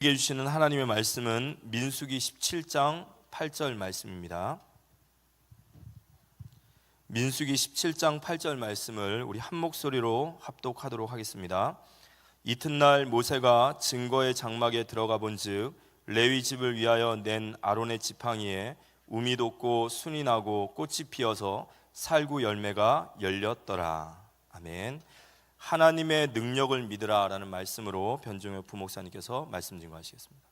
우리에게 주시는 하나님의 말씀은 민수기 17장 8절 말씀입니다. 민수기 17장 8절 말씀을 우리 한 목소리로 합독하도록 하겠습니다. 이튿날 모세가 증거의 장막에 들어가 본즉 레위 집을 위하여 낸 아론의 지팡이에 우미 돋고 순이 나고 꽃이 피어서 살구 열매가 열렸더라. 아멘. 하나님의 능력을 믿으라 라는 말씀으로 변종혁 부목사님께서 말씀 증거하시겠습니다.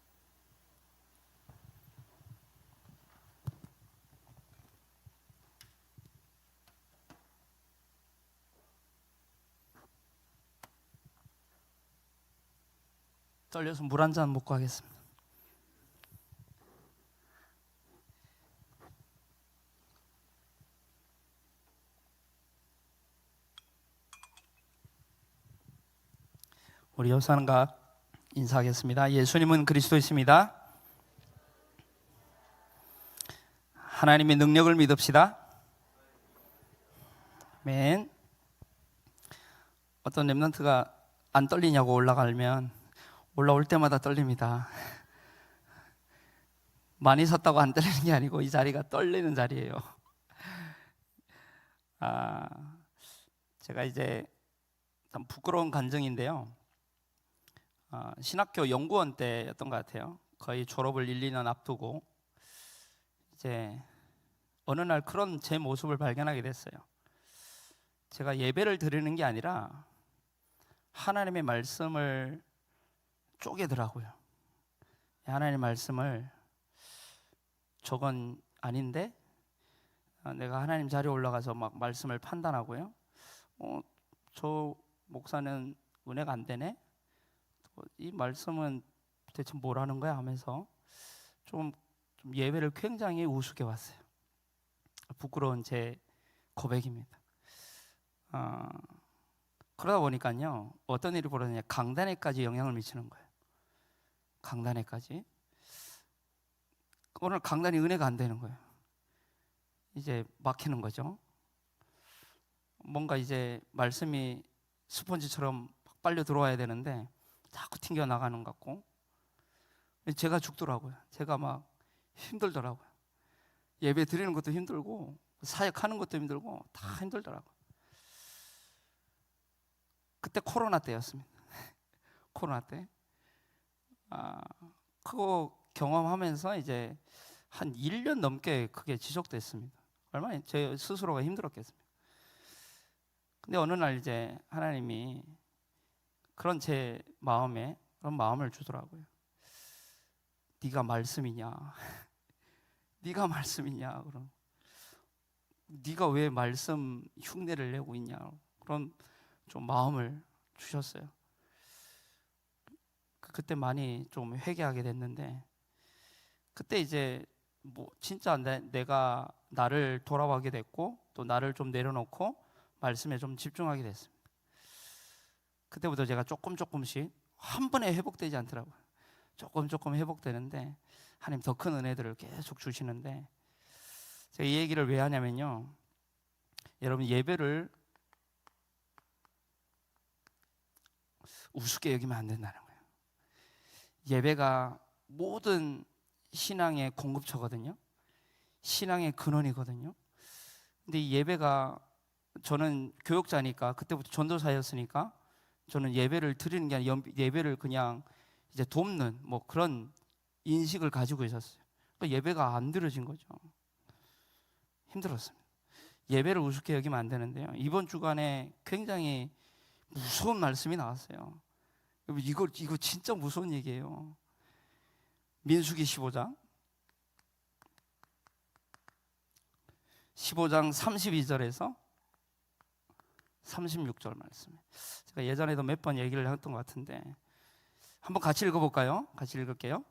떨려서 물 한 잔 먹고 하겠습니다. 우리 여사님과 인사하겠습니다. 예수님은 그리스도이십니다. 하나님의 능력을 믿읍시다. 아멘. 어떤 렘넌트가 안 떨리냐고 올라가면 올라올 때마다 떨립니다. 많이 섰다고 안 떨리는 게 아니고 이 자리가 떨리는 자리예요. 제가 이제 참 부끄러운 간증인데요. 신학교 연구원 때였던 것 같아요. 거의 졸업을 1, 2년 앞두고 이제 어느 날 그런 제 모습을 발견하게 됐어요. 제가 예배를 드리는 게 아니라 하나님의 말씀을 쪼개더라고요. 하나님의 말씀을 저건 아닌데 내가 하나님 자리에 올라가서 막 말씀을 판단하고요. 저 목사는 은혜가 안 되네. 이 말씀은 대체 뭐라는 거야 하면서 좀 예배를 굉장히 우습게 봤어요. 부끄러운 제 고백입니다. 그러다 보니까요, 어떤 일이 벌어지냐, 강단에까지 영향을 미치는 거예요. 강단에까지. 오늘 강단이 은혜가 안 되는 거예요. 이제 막히는 거죠. 뭔가 이제 말씀이 스펀지처럼 빨려 들어와야 되는데 자꾸 튕겨 나가는 것 같고, 제가 죽더라고요. 제가 막 힘들더라고요. 예배 드리는 것도 힘들고 사역하는 것도 힘들고 다 힘들더라고요. 그때 코로나 때였습니다. 코로나 때. 그거 경험하면서 이제 한 1년 넘게 그게 지속됐습니다. 얼마나 제 스스로가 힘들었겠습니까? 근데 어느 날 이제 하나님이 그런 제 마음에 그런 마음을 주더라고요. 네가 말씀이냐? 네가 말씀이냐? 그럼 네가 왜 말씀 흉내를 내고 있냐? 그런 좀 마음을 주셨어요. 그때 많이 좀 회개하게 됐는데, 그때 이제 뭐 진짜 내가 나를 돌아보게 됐고 또 나를 좀 내려놓고 말씀에 좀 집중하게 됐습니다. 그때부터 제가 조금씩 한 번에 회복되지 않더라고요. 조금 회복되는데 하나님 더 큰 은혜들을 계속 주시는데, 제가 이 얘기를 왜 하냐면요, 여러분 예배를 우습게 여기면 안 된다는 거예요. 예배가 모든 신앙의 공급처거든요. 신앙의 근원이거든요. 근데 이 예배가, 저는 교육자니까 그때부터 전도사였으니까 저는 예배를 드리는 게 아니라 예배를 그냥 이제 돕는 뭐 그런 인식을 가지고 있었어요. 그러니까 예배가 안 드려진 거죠. 힘들었습니다. 예배를 우습게 여기면 안 되는데요, 이번 주간에 굉장히 무서운 말씀이 나왔어요. 이거 진짜 무서운 얘기예요. 민수기 15장 32절에서 36절 말씀. 제가 예전에도 몇 번 얘기를 했던 것 같은데 한번 같이 읽어볼까요? 같이 읽을게요.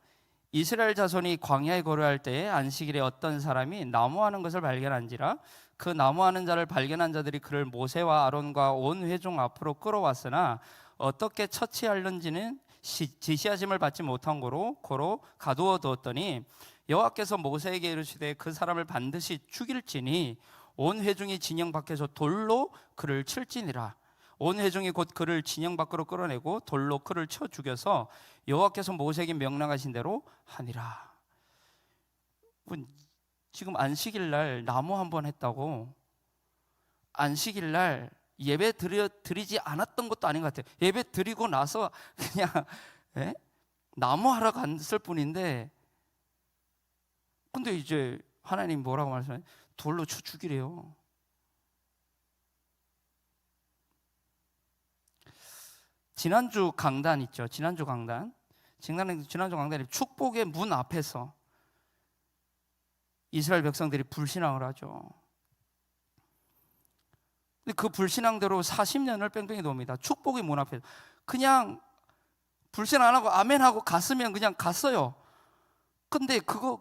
이스라엘 자손이 광야에 거류할 때에 안식일에 어떤 사람이 나무하는 것을 발견한지라 그 나무하는 자를 발견한 자들이 그를 모세와 아론과 온 회중 앞으로 끌어왔으나 어떻게 처치하려는지는 지시하심을 받지 못한 고로 가두어 두었더니 여호와께서 모세에게 이르시되 그 사람을 반드시 죽일지니 온 회중이 진영 밖에서 돌로 그를 칠지니라. 온 회중이 곧 그를 진영 밖으로 끌어내고 돌로 그를 쳐 죽여서 여호와께서 모세에게 명령하신 대로 하니라. 지금 안식일 날 나무 한 번 했다고 안식일 날 예배 드리지 않았던 것도 아닌 것 같아요. 예배 드리고 나서 그냥 나무 하러 갔을 뿐인데, 근데 이제 하나님 뭐라고 말씀하세요? 돌로 쳐 죽이래요. 지난주 강단 있죠. 지난주 강단에 축복의 문 앞에서 이스라엘 백성들이 불신앙을 하죠. 근데 그 불신앙대로 40년을 뺑뺑이 돕니다. 축복의 문 앞에서 그냥 불신앙 안 하고 아멘하고 갔으면 그냥 갔어요. 근데 그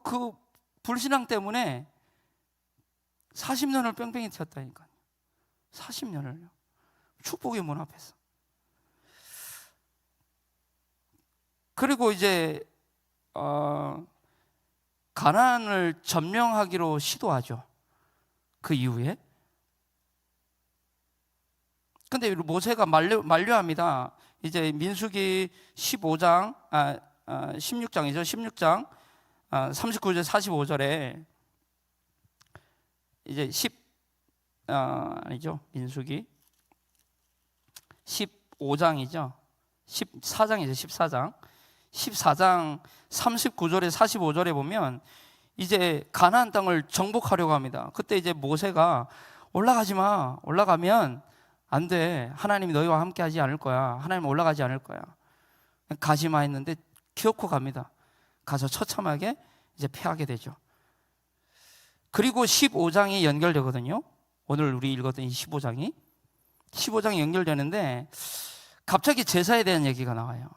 불신앙 때문에 40년을 뺑뺑이 튀었다니까요. 40년을요. 축복의 문 앞에서. 그리고 이제 가나안을 점령하기로 시도하죠. 그 이후에. 근데 모세가 만류합니다. 이제 민수기 16장이죠. 16장 39절 45절에 이제 민수기 15장이죠. 14장 39절에 45절에 보면 이제 가나안 땅을 정복하려고 합니다. 그때 이제 모세가 올라가지 마. 올라가면 안 돼. 하나님이 너희와 함께 하지 않을 거야. 하나님 올라가지 않을 거야. 가지 마 했는데 기어코 갑니다. 가서 처참하게 이제 패하게 되죠. 그리고 15장이 연결되거든요. 오늘 우리 읽었던 이 15장이 연결되는데 갑자기 제사에 대한 얘기가 나와요.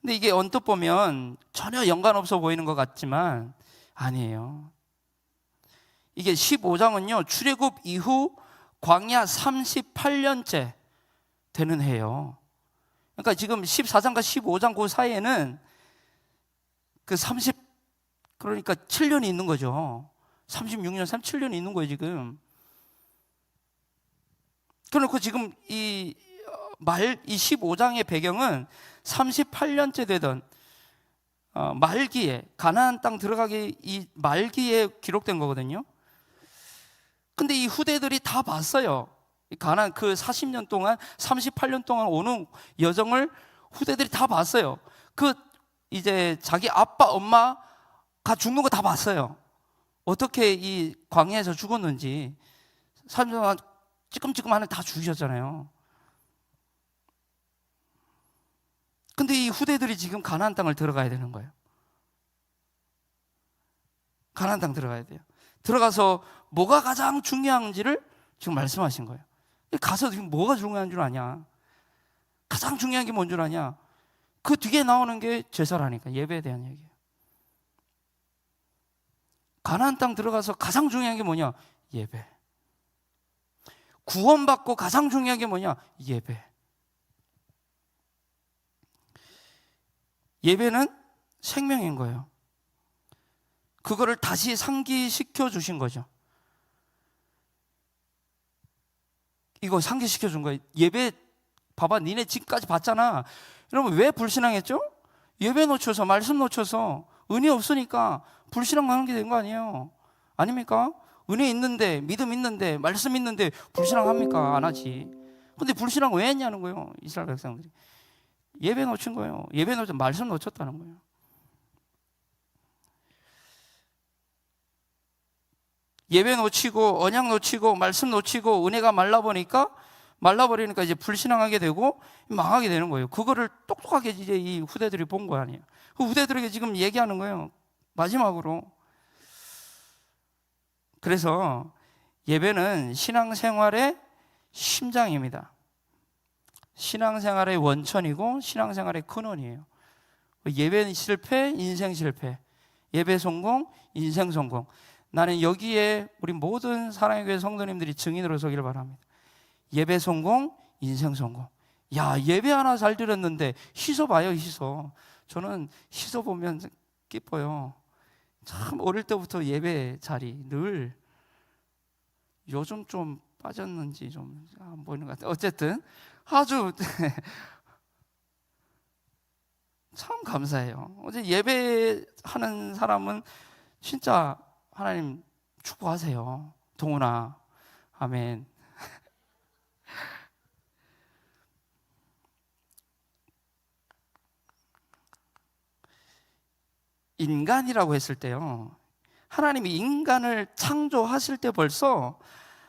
근데 이게 언뜻 보면 전혀 연관 없어 보이는 것 같지만 아니에요. 이게 15장은요, 출애굽 이후 광야 38년째 되는 해예요. 그러니까 지금 14장과 15장 그 사이에는 그러니까 7년이 있는 거죠. 36년, 37년이 있는 거예요, 지금. 그래놓고 지금 이 15장의 배경은 38년째 되던 말기에, 가나안 땅 들어가기 이 말기에 기록된 거거든요. 근데 이 후대들이 다 봤어요. 가나안 그 40년 동안, 38년 동안 오는 여정을 후대들이 다 봤어요. 이제 자기 아빠, 엄마가 죽는 거 다 봤어요. 어떻게 이 광야에서 죽었는지. 3년 동안 찌끔찌끔 안에 다 죽으셨잖아요. 근데 이 후대들이 지금 가나안 땅을 들어가야 되는 거예요. 가나안 땅 들어가야 돼요. 들어가서 뭐가 가장 중요한지를 지금 말씀하신 거예요. 가서 지금 뭐가 중요한 줄 아냐? 가장 중요한 게 뭔 줄 아냐? 그 뒤에 나오는 게 제사라니까. 예배에 대한 얘기예요. 가나안 땅 들어가서 가장 중요한 게 뭐냐? 예배. 구원받고 가장 중요한 게 뭐냐? 예배. 예배는 생명인 거예요. 그거를 다시 상기시켜 주신 거죠. 이거 상기시켜 준 거예요. 예배 봐봐, 니네 지금까지 봤잖아. 여러분 왜 불신앙했죠? 예배 놓쳐서, 말씀 놓쳐서, 은혜 없으니까 불신앙하는 게 된 거 아니에요? 아닙니까? 은혜 있는데, 믿음 있는데, 말씀 있는데 불신앙합니까? 안 하지. 근데 불신앙 왜 했냐는 거예요, 이스라엘 백성들이. 예배 놓친 거예요. 예배 놓쳐 말씀 놓쳤다는 거예요. 예배 놓치고 언약 놓치고 말씀 놓치고 은혜가 말라버리니까 이제 불신앙하게 되고 망하게 되는 거예요. 그거를 똑똑하게 이제 이 후대들이 본 거 아니에요. 그 후대들에게 지금 얘기하는 거예요. 마지막으로. 그래서 예배는 신앙생활의 심장입니다. 신앙생활의 원천이고 신앙생활의 근원이에요. 예배 실패, 인생 실패. 예배 성공, 인생 성공. 나는 여기에 우리 모든 사랑의 교회 성도님들이 증인으로 서기를 바랍니다. 예배 성공, 인생 성공. 야, 예배 하나 잘 드렸는데 희소 봐요, 희소. 저는 희소 보면 기뻐요. 참 어릴 때부터 예배 자리 늘 요즘 좀 빠졌는지 좀 안 보이는 것 같아요. 어쨌든 아주 참 감사해요. 어제 예배하는 사람은 진짜 하나님 축복하세요. 동훈아, 아멘. 인간이라고 했을 때요, 하나님이 인간을 창조하실 때 벌써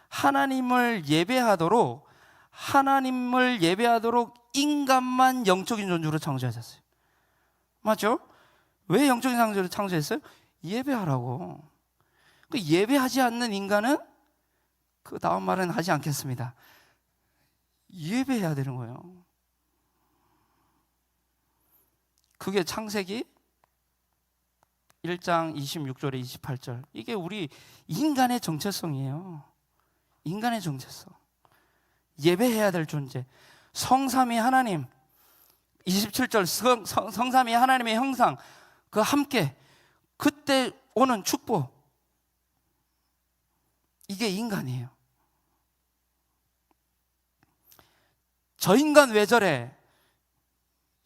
하나님을 예배하도록 인간만 영적인 존재로 창조하셨어요. 맞죠? 왜 영적인 존재로 창조했어요? 예배하라고. 그 예배하지 않는 인간은 그 다음 말은 하지 않겠습니다. 예배해야 되는 거예요. 그게 창세기 1장 26절에 28절. 이게 우리 인간의 정체성이에요. 인간의 정체성. 예배해야 될 존재. 성삼위 하나님 27절 성삼위 하나님의 형상 그 함께 그때 오는 축복. 이게 인간이에요. 저 인간 왜 저래?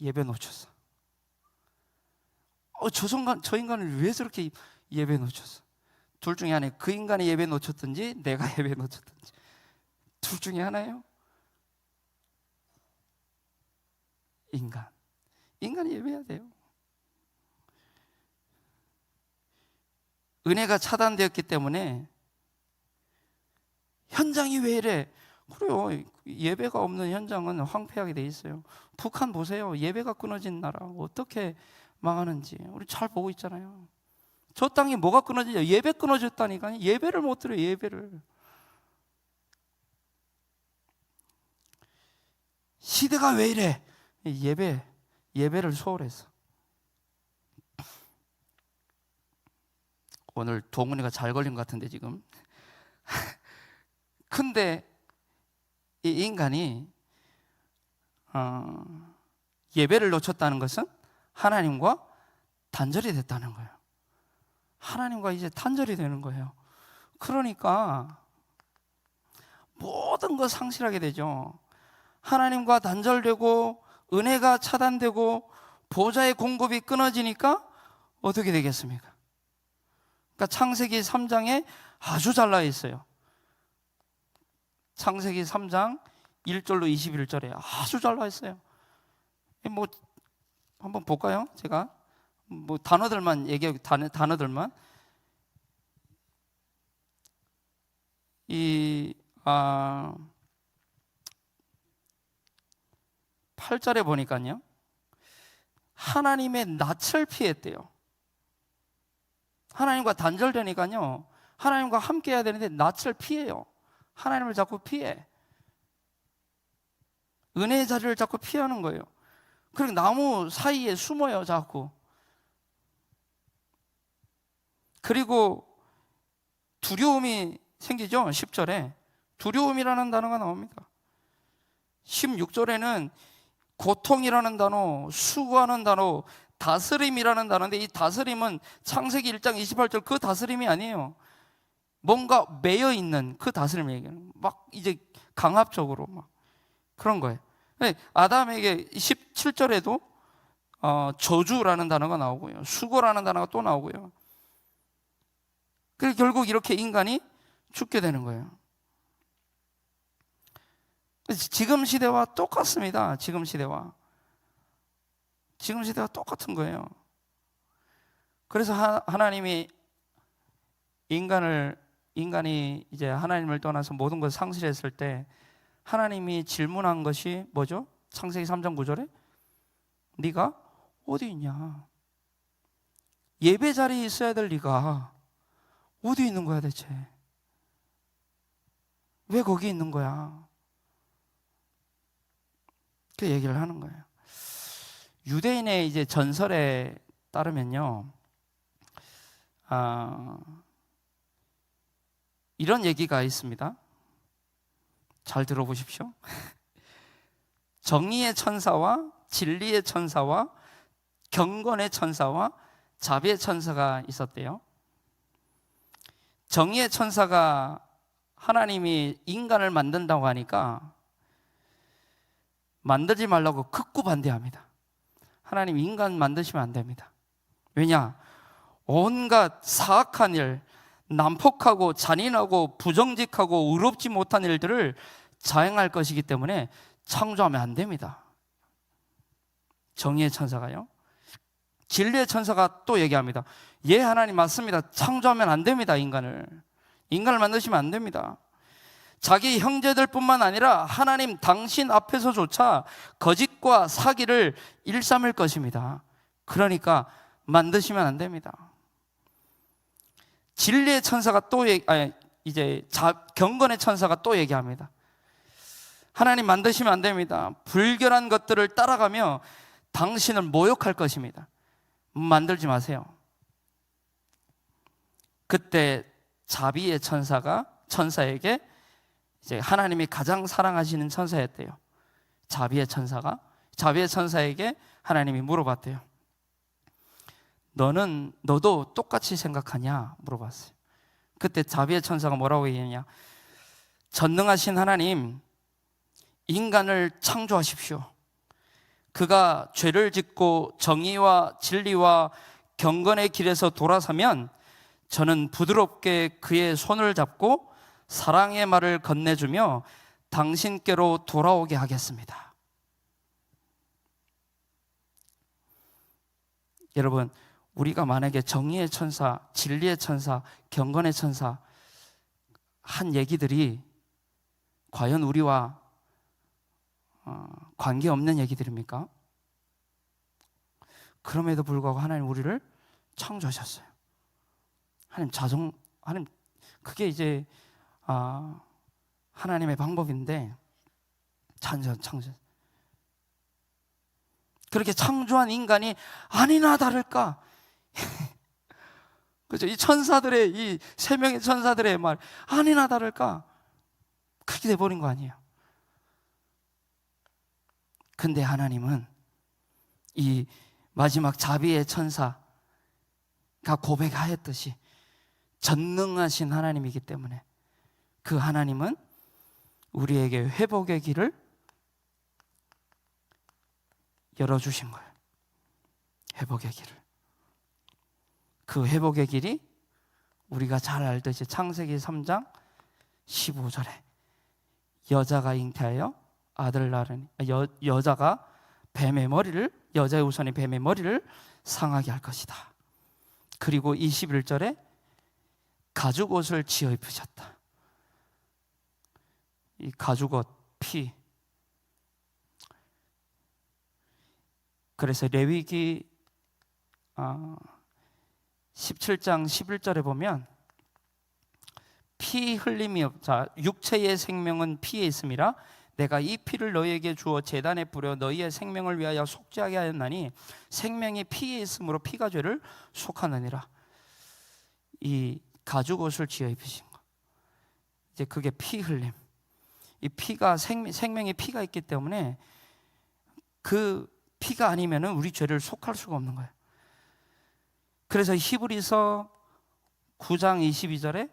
예배 놓쳤어. 저 인간을 왜 저렇게 예배 놓쳤어? 둘 중에 하나예요. 그 인간이 예배 놓쳤든지 내가 예배 놓쳤든지 둘 중에 하나예요. 인간이 예배해야 돼요. 은혜가 차단되었기 때문에 현장이 왜 이래? 그래요. 예배가 없는 현장은 황폐하게 돼 있어요. 북한 보세요. 예배가 끊어진 나라 어떻게 망하는지 우리 잘 보고 있잖아요. 저 땅에 뭐가 끊어지냐? 예배 끊어졌다니까요. 예배를 못 드려요. 예배를. 시대가 왜 이래? 예배를 소홀해서. 오늘 동훈이가 잘 걸린 것 같은데 지금. 근데 이 인간이 예배를 놓쳤다는 것은 하나님과 단절이 됐다는 거예요. 하나님과 이제 단절이 되는 거예요. 그러니까 모든 거 상실하게 되죠. 하나님과 단절되고 은혜가 차단되고 보좌의 공급이 끊어지니까 어떻게 되겠습니까? 그러니까 창세기 3장에 아주 잘 나와 있어요. 창세기 3장 1절로 21절에 아주 잘 나와 있어요. 뭐 한번 볼까요? 제가 뭐 단어들만 얘기하고 단어들만 이 8절에 보니까요. 하나님의 낯을 피했대요. 하나님과 단절되니까요. 하나님과 함께 해야 되는데 낯을 피해요. 하나님을 자꾸 피해. 은혜의 자리를 자꾸 피하는 거예요. 그리고 나무 사이에 숨어요, 자꾸. 그리고 두려움이 생기죠. 10절에 두려움이라는 단어가 나옵니다. 16절에는 고통이라는 단어, 수고하는 단어, 다스림이라는 단어인데 이 다스림은 창세기 1장 28절 그 다스림이 아니에요. 뭔가 매여 있는 그 다스림 얘기는 막 이제 강압적으로 막 그런 거예요. 아담에게 17절에도 저주라는 단어가 나오고요, 수고라는 단어가 또 나오고요. 그래서 결국 이렇게 인간이 죽게 되는 거예요. 지금 시대와 똑같습니다. 지금 시대와 똑같은 거예요. 그래서 하나님이 인간이 이제 하나님을 떠나서 모든 것을 상실했을 때 하나님이 질문한 것이 뭐죠? 창세기 3장 9절에 네가 어디 있냐? 예배 자리에 있어야 될 네가 어디 있는 거야 대체? 왜 거기 있는 거야? 그 얘기를 하는 거예요. 유대인의 이제 전설에 따르면요, 이런 얘기가 있습니다. 잘 들어보십시오. 정의의 천사와 진리의 천사와 경건의 천사와 자비의 천사가 있었대요. 정의의 천사가 하나님이 인간을 만든다고 하니까 만들지 말라고 극구 반대합니다. 하나님 인간 만드시면 안 됩니다. 왜냐? 온갖 사악한 일, 난폭하고 잔인하고 부정직하고 의롭지 못한 일들을 자행할 것이기 때문에 창조하면 안 됩니다. 정의의 천사가요. 진리의 천사가 또 얘기합니다. 예, 하나님 맞습니다. 창조하면 안 됩니다. 인간을 만드시면 안 됩니다. 자기 형제들뿐만 아니라 하나님 당신 앞에서조차 거짓과 사기를 일삼을 것입니다. 그러니까 만드시면 안 됩니다. 진리의 천사가 또 경건의 천사가 또 얘기합니다. 하나님 만드시면 안 됩니다. 불결한 것들을 따라가며 당신을 모욕할 것입니다. 만들지 마세요. 그때 자비의 천사에게 이제 하나님이 가장 사랑하시는 천사였대요. 자비의 천사에게 하나님이 물어봤대요. 너도 똑같이 생각하냐? 물어봤어요. 그때 자비의 천사가 뭐라고 얘기했냐? 전능하신 하나님, 인간을 창조하십시오. 그가 죄를 짓고 정의와 진리와 경건의 길에서 돌아서면 저는 부드럽게 그의 손을 잡고 사랑의 말을 건네주며 당신께로 돌아오게 하겠습니다. 여러분, 우리가 만약에 정의의 천사, 진리의 천사, 경건의 천사 한 얘기들이 과연 우리와 관계없는 얘기들입니까? 그럼에도 불구하고 하나님 우리를 창조하셨어요. 하나님 그게 이제 하나님의 방법인데 창조. 그렇게 창조한 인간이 아니나 다를까? 그렇죠? 이 천사들의 이 세 명의 천사들의 말 아니나 다를까? 그렇게 돼버린 거 아니에요. 근데 하나님은 이 마지막 자비의 천사가 고백하였듯이 전능하신 하나님이기 때문에 그 하나님은 우리에게 회복의 길을 열어주신 거예요. 회복의 길을. 그 회복의 길이 우리가 잘 알듯이 창세기 3장 15절에 여자가 잉태하여 아들을 낳으니 여자가 여자의 우선이 뱀의 머리를 상하게 할 것이다. 그리고 21절에 가죽옷을 지어 입으셨다. 이 가죽옷, 피. 그래서 레위기 17장 11절에 보면 피 흘림이 없자 육체의 생명은 피에 있음이라 내가 이 피를 너희에게 주어 제단에 뿌려 너희의 생명을 위하여 속죄하게 하였나니 생명이 피에 있으므로 피가 죄를 속하느니라. 이 가죽옷을 지어 입으신 거. 이제 그게 피 흘림. 이 피가 생명의 피가 있기 때문에 그 피가 아니면은 우리 죄를 속할 수가 없는 거예요. 그래서 히브리서 9장 22절에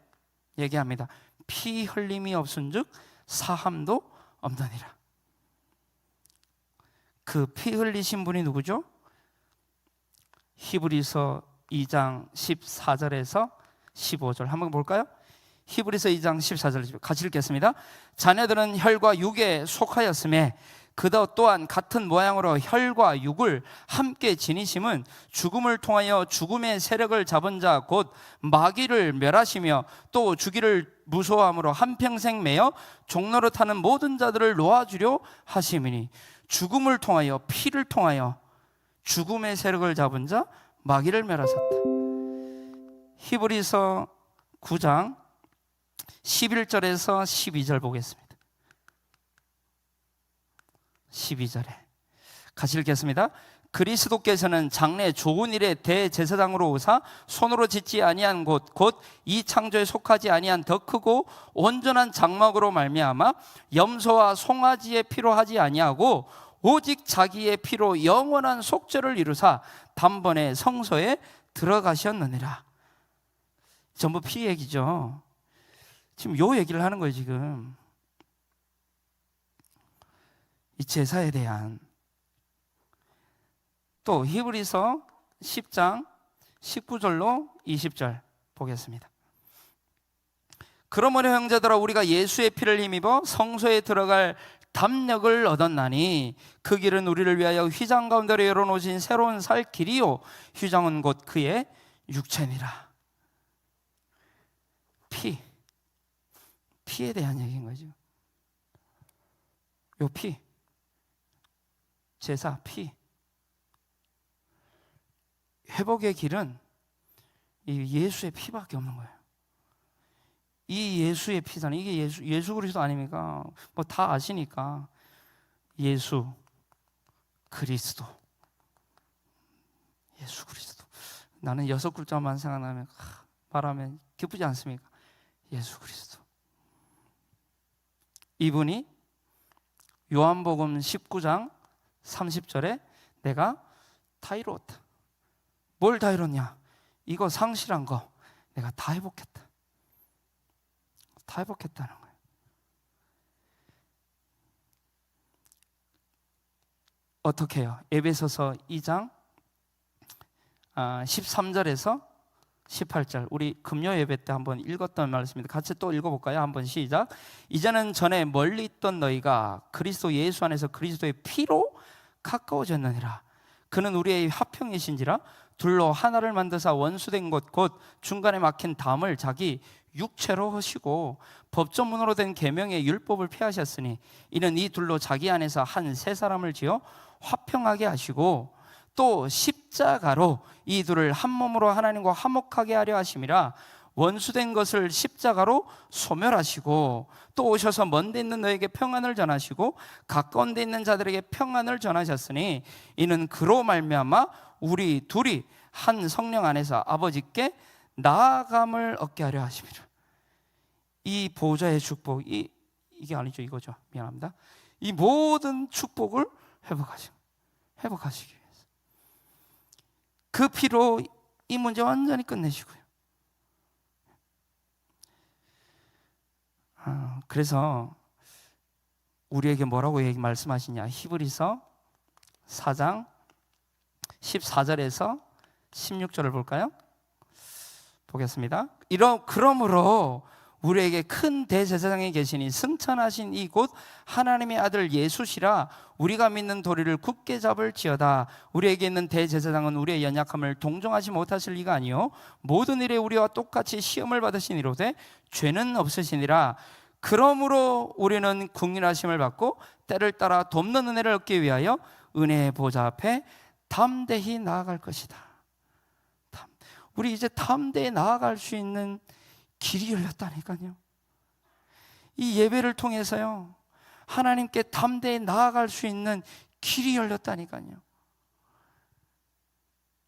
얘기합니다. 피 흘림이 없은즉 사함도 없느니라. 그 피 흘리신 분이 누구죠? 히브리서 2장 14절에서 15절 한번 볼까요? 히브리서 2장 14절 같이 읽겠습니다. 자녀들은 혈과 육에 속하였음에 그도 또한 같은 모양으로 혈과 육을 함께 지니심은 죽음을 통하여 죽음의 세력을 잡은 자 곧 마귀를 멸하시며 또 주기를 무서워함으로 한평생 매여 종로로 타는 모든 자들을 놓아주려 하심이니 죽음을 통하여 피를 통하여 죽음의 세력을 잡은 자 마귀를 멸하셨다. 히브리서 9장 11절에서 12절 보겠습니다. 12절에 같이 읽겠습니다. 그리스도께서는 장래 좋은 일의 대제사장으로 오사 손으로 짓지 아니한 곳 곧 이 창조에 속하지 아니한 더 크고 온전한 장막으로 말미암아 염소와 송아지의 피로 하지 아니하고 오직 자기의 피로 영원한 속죄를 이루사 단번에 성소에 들어가셨느니라. 전부 피 얘기죠. 지금 요 얘기를 하는 거예요. 지금 이 제사에 대한. 또 히브리서 10장 19절로 20절 보겠습니다. 그러므로 형제들아 우리가 예수의 피를 힘입어 성소에 들어갈 담력을 얻었나니 그 길은 우리를 위하여 휘장 가운데로 열어놓으신 새로운 살 길이요 휘장은 곧 그의 육체니라. 피에 대한 얘기인 거죠. 요 피, 제사, 피. 회복의 길은 이 예수의 피밖에 없는 거예요. 이 예수의 피잖아요. 이게 예수 그리스도 아닙니까? 뭐 다 아시니까. 예수 그리스도. 예수 그리스도. 나는 6글자만 생각나면 말하면 기쁘지 않습니까? 예수 그리스도. 이분이 요한복음 19장 30절에 내가 다 이루었다. 뭘 다 이뤘냐? 이거 상실한 거 내가 다 회복했다. 다 회복했다는 거예요. 어떻게 해요? 에베소서 2장 13절에서 18절 우리 금요 예배 때 한번 읽었던 말씀입니다. 같이 또 읽어볼까요? 한번 시작. 이제는 전에 멀리 있던 너희가 그리스도 예수 안에서 그리스도의 피로 가까워졌느니라. 그는 우리의 화평이신지라 둘로 하나를 만드사 원수된 것 곧 중간에 막힌 담을 자기 육체로 하시고 법조문으로 된 계명의 율법을 폐하셨으니 이는 이 둘로 자기 안에서 한 세 사람을 지어 화평하게 하시고 또 십자가로 이 둘을 한 몸으로 하나님과 화목하게 하려 하심이라. 원수된 것을 십자가로 소멸하시고 또 오셔서 먼 데 있는 너에게 평안을 전하시고 가까운 데 있는 자들에게 평안을 전하셨으니 이는 그로 말미암아 우리 둘이 한 성령 안에서 아버지께 나아감을 얻게 하려 하심이라. 이 보좌의 축복, 이게 아니죠, 이거죠. 미안합니다. 이 모든 축복을 회복하시기 위해서 그 피로 이 문제 완전히 끝내시고요. 그래서 우리에게 뭐라고 말씀하시냐? 히브리서 4장 14절에서 16절을 볼까요? 보겠습니다. 그러므로 우리에게 큰 대제사장이 계시니 승천하신 이곳 하나님의 아들 예수시라. 우리가 믿는 도리를 굳게 잡을지어다. 우리에게 있는 대제사장은 우리의 연약함을 동정하지 못하실 리가 아니요 모든 일에 우리와 똑같이 시험을 받으신 이로되 죄는 없으시니라. 그러므로 우리는 국률하심을 받고 때를 따라 돕는 은혜를 얻기 위하여 은혜의 보좌 앞에 담대히 나아갈 것이다. 우리 이제 담대히 나아갈 수 있는 길이 열렸다니까요. 이 예배를 통해서요 하나님께 담대히 나아갈 수 있는 길이 열렸다니까요.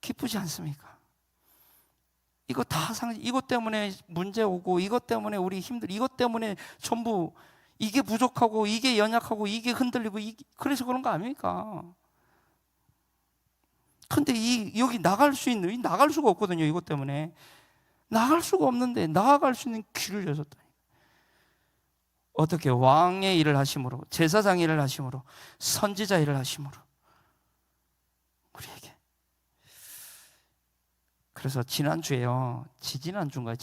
기쁘지 않습니까? 이것 때문에 문제 오고 이것 때문에 우리 이것 때문에 전부 이게 부족하고 이게 연약하고 이게 흔들리고 그래서 그런 거 아닙니까? 근데 여기 나갈 수가 없거든요. 이것 때문에 나갈 수가 없는데 나아갈 수 있는 길을 여셨다. 어떻게? 왕의 일을 하심으로, 제사장 일을 하심으로, 선지자 일을 하심으로 우리에게. 그래서 지난주에요, 지지난주에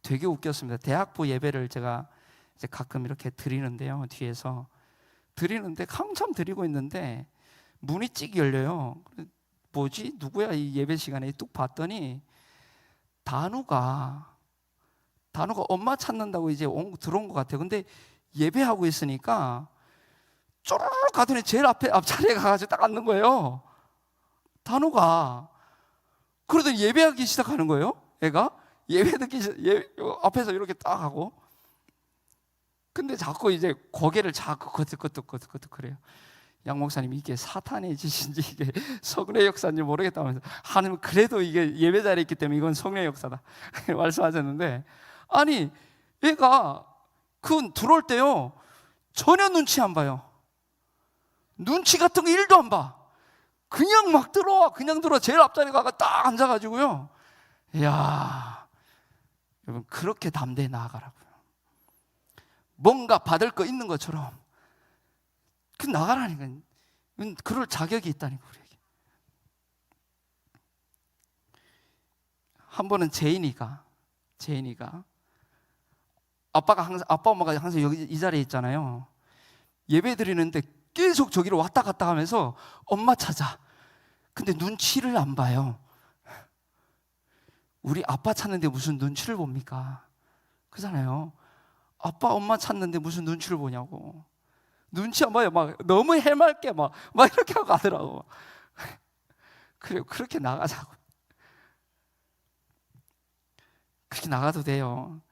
되게 웃겼습니다. 대학부 예배를 제가 이제 가끔 이렇게 드리는데요, 뒤에서 드리는데 한참 드리고 있는데 문이 찍 열려요. 뭐지? 누구야? 이 예배 시간에 뚝 봤더니 단우가 엄마 찾는다고 이제 들어온 것 같아요. 근데 예배하고 있으니까 쪼르륵 가더니 제일 앞자리에 가가지고 딱 앉는 거예요. 단우가. 그러더니 예배하기 시작하는 거예요. 애가 예배 앞에서 이렇게 딱 하고. 근데 자꾸 이제 고개를 자꾸 거듭 그래요. 양 목사님 이게 사탄의 짓인지 이게 성령의 역사인지 모르겠다면서 하나님 그래도 이게 예배 자리에 있기 때문에 이건 성령의 역사다 말씀하셨는데, 아니 얘가 들어올 때요 전혀 눈치 안 봐요. 눈치 같은 거 1도 안 봐. 그냥 막 들어와. 제일 앞자리 가가 딱 앉아가지고요. 이야, 여러분, 그렇게 담대히 나아가라고요. 뭔가 받을 거 있는 것처럼 그 나가라니까. 그럴 자격이 있다니까, 우리에게. 한 번은 제인이가 아빠 엄마가 항상 여기 이 자리에 있잖아요. 예배 드리는데 계속 저기로 왔다 갔다 하면서 엄마 찾아. 근데 눈치를 안 봐요. 우리 아빠 찾는데 무슨 눈치를 봅니까? 그잖아요. 아빠 엄마 찾는데 무슨 눈치를 보냐고. 눈치 안 봐요. 막 너무 해맑게 막 이렇게 하고 가더라고. 그래, 그렇게 나가자고. 그렇게 나가도 돼요.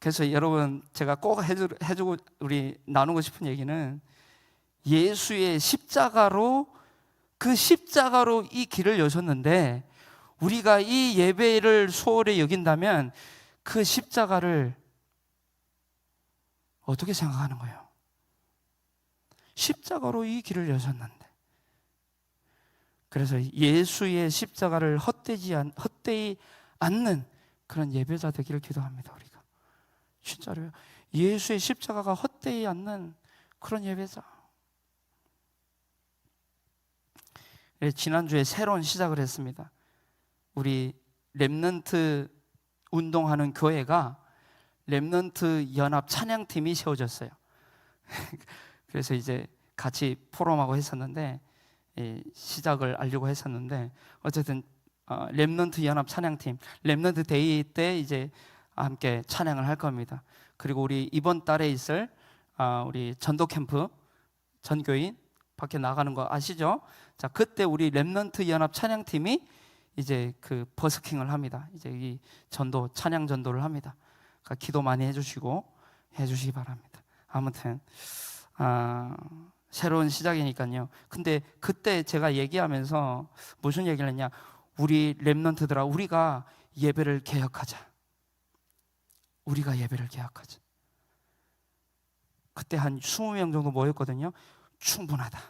그래서 여러분, 제가 꼭 해주고 우리 나누고 싶은 얘기는, 예수의 십자가로, 그 십자가로 이 길을 여셨는데, 우리가 이 예배를 소홀히 여긴다면 그 십자가를 어떻게 생각하는 거예요? 십자가로 이 길을 여셨는데. 그래서 예수의 십자가를 헛되이 않는 그런 예배자 되기를 기도합니다. 우리가 진짜로요. 예수의 십자가가 헛되이 않는 그런 예배자. 지난주에 새로운 시작을 했습니다. 우리 렘넌트 운동하는 교회가 렘넌트 연합 찬양팀이 세워졌어요. 그래서 이제 같이 포럼하고 했었는데, 시작을 알려고 했었는데, 어쨌든 렘넌트 연합 찬양팀, 렘넌트 데이 때 이제 함께 찬양을 할 겁니다. 그리고 우리 이번 달에 있을 우리 전도 캠프, 전교인 밖에 나가는 거 아시죠? 자, 그때 우리 렘넌트 연합 찬양팀이 이제 그 버스킹을 합니다. 이제 이 전도, 찬양 전도를 합니다. 그러니까 기도 많이 해주시기 바랍니다. 아무튼 새로운 시작이니까요. 근데 그때 제가 얘기하면서 무슨 얘기를 했냐? 우리 렘넌트들아, 우리가 예배를 개혁하자. 우리가 예배를 개혁하자. 그때 한 20명 정도 모였거든요. 충분하다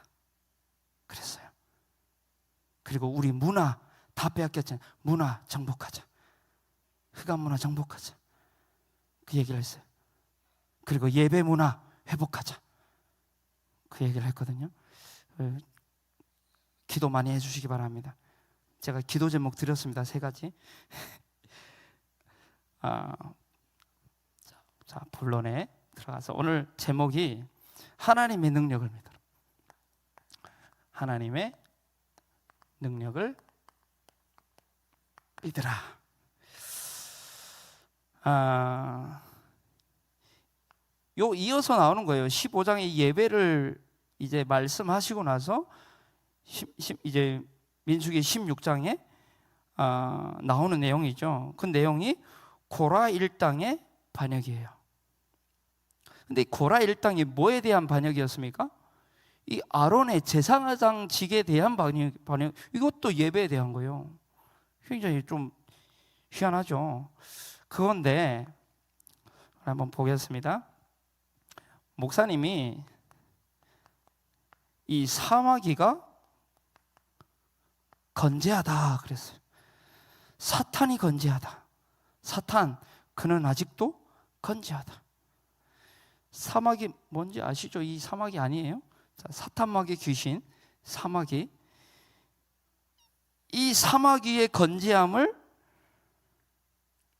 그랬어요. 그리고 우리 문화 다 빼앗겼잖아요. 문화 정복하자. 흑암 문화 정복하자. 그 얘기를 했어요. 그리고 예배 문화 회복하자. 그 얘기를 했거든요. 기도 많이 해주시기 바랍니다. 제가 기도 제목 드렸습니다. 3가지. 자, 본론에 들어가서 오늘 제목이 하나님의 능력을 믿어라. 하나님의 능력을 믿으라. 이어서 나오는 거예요. 15장의 예배를 이제 말씀하시고 나서 이제 민수기 16장에 나오는 내용이죠. 그 내용이 고라 일당의 반역이에요. 근데 고라 일당이 뭐에 대한 반역이었습니까? 이 아론의 제사장직에 대한 반역, 이것도 예배에 대한 거예요. 굉장히 좀 희한하죠. 그건데 한번 보겠습니다. 목사님이 이 사마귀가 건재하다 그랬어요. 사탄이 건재하다. 사탄, 그는 아직도 건재하다. 사마귀 뭔지 아시죠? 이 사마귀 아니에요? 자, 사탄마귀 귀신, 사마귀. 이 사마귀의 건재함을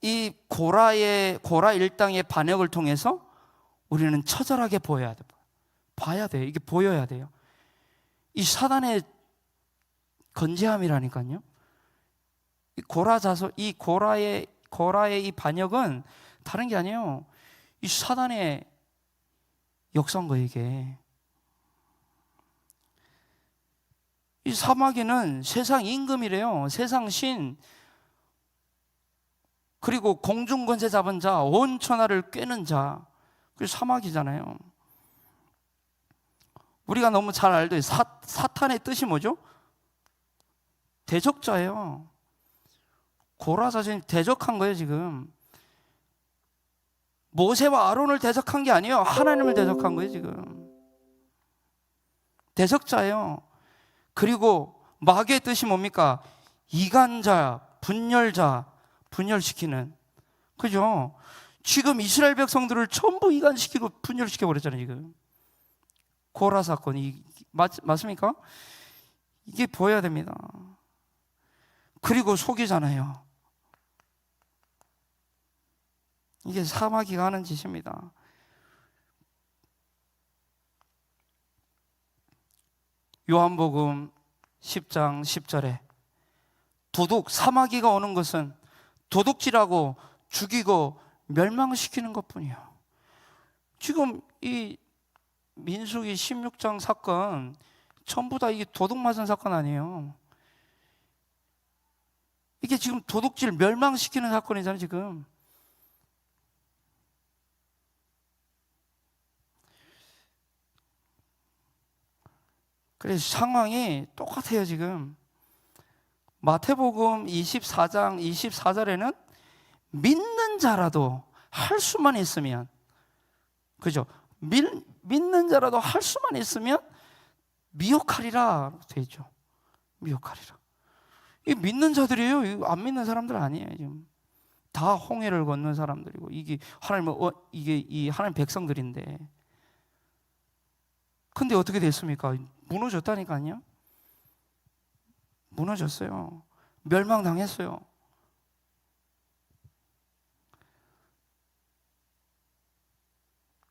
이 고라 일당의 반역을 통해서 우리는 처절하게 보여야 돼. 봐야 돼요. 이게 보여야 돼요. 이 사단의 건재함이라니까요. 이 고라의 이 반역은 다른 게 아니에요. 이 사단의 역사인 거예요, 이게. 이 사마귀는 세상 임금이래요. 세상 신. 그리고 공중 권세 잡은 자, 온 천하를 꿰는 자. 그게 사마귀잖아요. 우리가 너무 잘 알듯이 사탄의 뜻이 뭐죠? 대적자예요. 고라 자신이 대적한 거예요, 지금. 모세와 아론을 대적한 게 아니에요. 하나님을 대적한 거예요, 지금. 대적자예요. 그리고 마귀의 뜻이 뭡니까? 이간자, 분열자, 분열시키는 그죠? 지금 이스라엘 백성들을 전부 이간시키고 분열시켜 버렸잖아요. 지금 고라 사건이 맞습니까? 이게 보여야 됩니다. 그리고 속이잖아요. 이게 사마귀가 하는 짓입니다. 요한복음 10장 10절에 사마귀가 오는 것은 도둑질하고 죽이고 멸망시키는 것뿐이에요. 지금 이 민수기 16장 사건 전부 다 이게 도둑 맞은 사건 아니에요. 이게 지금 도둑질 멸망시키는 사건이잖아요. 지금 그래서 상황이 똑같아요. 지금 마태복음 24장 24절에는 믿는 자라도 할 수만 있으면, 그죠? 믿는 자라도 할 수만 있으면 미혹하리라 되어 있죠. 미혹하리라. 이 믿는 자들이에요. 안 믿는 사람들 아니에요. 지금 다 홍해를 건넌 사람들이고 이게 이 하나님 백성들인데, 근데 어떻게 됐습니까? 무너졌다니까요. 무너졌어요. 멸망당했어요.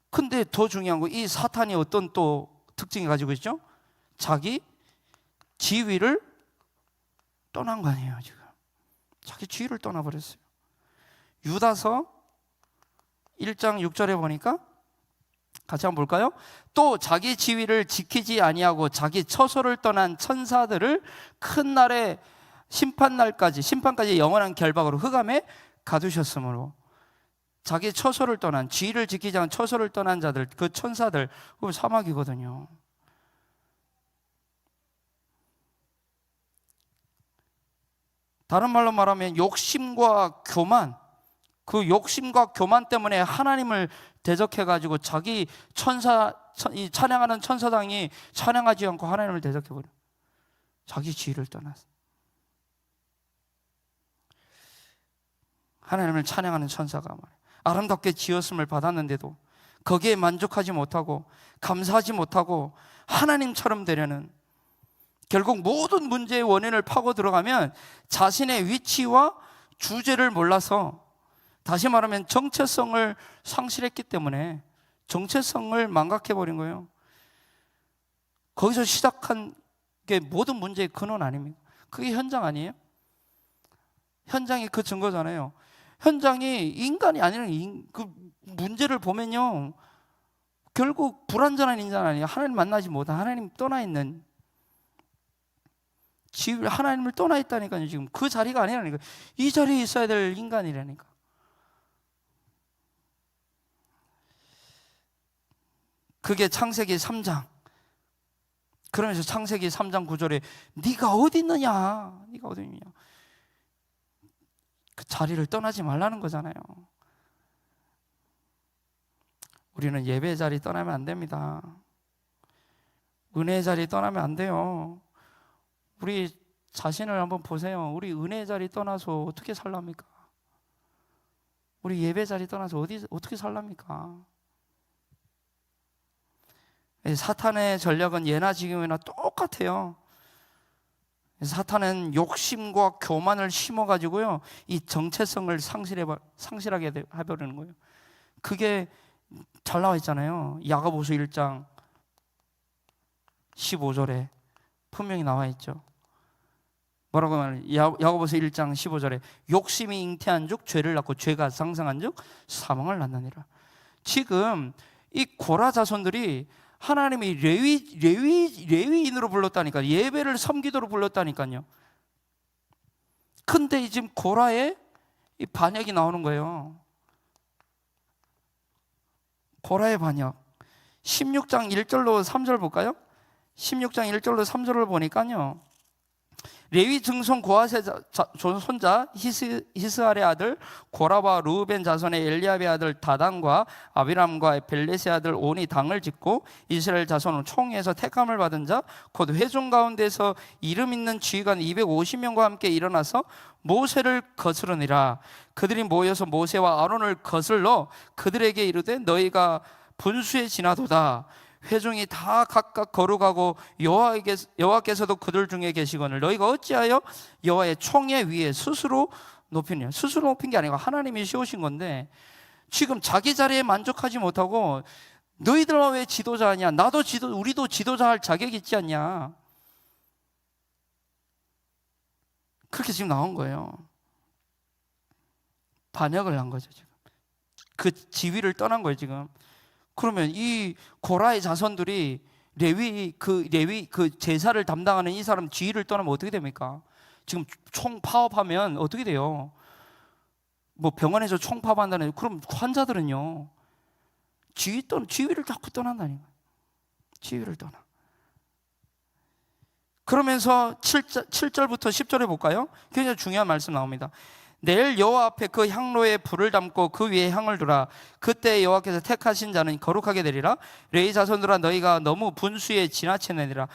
근데 더 중요한 거, 이 사탄이 어떤 또 특징이 가지고 있죠? 자기 지위를 떠난 거 아니에요. 지금 자기 지위를 떠나버렸어요. 유다서 1장 6절에 보니까 같이 한번 볼까요? 또 자기 지위를 지키지 아니하고 자기 처소를 떠난 천사들을 큰 날에 심판까지 영원한 결박으로 흑암에 가두셨으므로, 자기 처소를 떠난, 지위를 지키지 않은 처소를 떠난 자들, 그 천사들, 그 사막이거든요. 다른 말로 말하면 욕심과 교만, 그 욕심과 교만 때문에 하나님을 대적해가지고 자기 이 찬양하는 천사당이 찬양하지 않고 하나님을 대적해버려. 자기 지위를 떠났어. 하나님을 찬양하는 천사가 말이야, 아름답게 지었음을 받았는데도 거기에 만족하지 못하고 감사하지 못하고 하나님처럼 되려는, 결국 모든 문제의 원인을 파고 들어가면 자신의 위치와 주제를 몰라서, 다시 말하면 정체성을 상실했기 때문에 정체성을 망각해버린 거예요. 거기서 시작한 게 모든 문제의 근원 아닙니까? 그게 현장 아니에요? 현장이 그 증거잖아요. 현장이 인간이 아니라 그 문제를 보면요, 결국 불완전한 인간 아니에요. 하나님 만나지 못한, 하나님 떠나 있는, 하나님을 떠나 있다니까요. 지금 그 자리가 아니라니까. 이 자리에 있어야 될 인간이라니까. 그게 창세기 3장. 그러면서 창세기 3장 9절에 네가 어디 있느냐, 네가 어디 있느냐, 그 자리를 떠나지 말라는 거잖아요. 우리는 예배의 자리 떠나면 안 됩니다. 은혜의 자리 떠나면 안 돼요. 우리 자신을 한번 보세요. 우리 은혜의 자리 떠나서 어떻게 살랍니까? 우리 예배 자리 떠나서 어떻게 살랍니까? 사탄의 전략은 예나 지금이나 똑같아요. 사탄은 욕심과 교만을 심어가지고요, 이 정체성을 상실하게 해버리는 거예요. 그게 잘 나와 있잖아요. 야고보서 1장 15절에 분명히 나와 있죠. 뭐라고 말해요? 야고보서 1장 15절에 욕심이 잉태한 즉 죄를 낳고 죄가 상상한 즉 사망을 낳느니라. 지금 이 고라 자손들이 하나님이 레위인으로 불렀다니까요. 예배를 섬기도록 불렀다니까요. 근데 지금 고라의 이 반역이 나오는 거예요. 고라의 반역. 16장 1절로 3절 볼까요? 16장 1절로 3절을 보니까요, 레위 증손 고핫의 손자 히스알의 아들 고라와 르우벤 자손의 엘리압의 아들 다단과 아비람과 벨렛의 아들 온이 당을 짓고 이스라엘 자손은 총회에서 택함을 받은 자 곧 회중 가운데서 이름 있는 지휘관 250명과 함께 일어나서 모세를 거스르니라. 그들이 모여서 모세와 아론을 거슬러 그들에게 이르되 너희가 분수에 지나도다. 회중이 다 각각 거룩하고 여호와께서도 그들 중에 계시거늘 너희가 어찌하여 여호와의 총회 위에 스스로 높이냐. 스스로 높인 게 아니고 하나님이 세우신 건데 지금 자기 자리에 만족하지 못하고 너희들만 왜 지도자 하냐. 나도 우리도 지도자 할 자격이 있지 않냐. 그렇게 지금 나온 거예요. 반역을 한 거죠. 지금 그 지위를 떠난 거예요. 지금 그러면 이 고라의 자손들이 레위 그 제사를 담당하는 이 사람 지위를 떠나면 어떻게 됩니까? 지금 총 파업하면 어떻게 돼요? 뭐 병원에서 총 파업한다는, 그럼 환자들은요 지위를 자꾸 떠난다니까. 지위를 떠나. 그러면서 7절부터 10절에 볼까요? 굉장히 중요한 말씀 나옵니다. 내일 여호와 앞에 그 향로에 불을 담고 그 위에 향을 두라. 그때 여호와께서 택하신 자는 거룩하게 되리라. 레위 자손들아 너희가 너무 분수에 지나치느니라.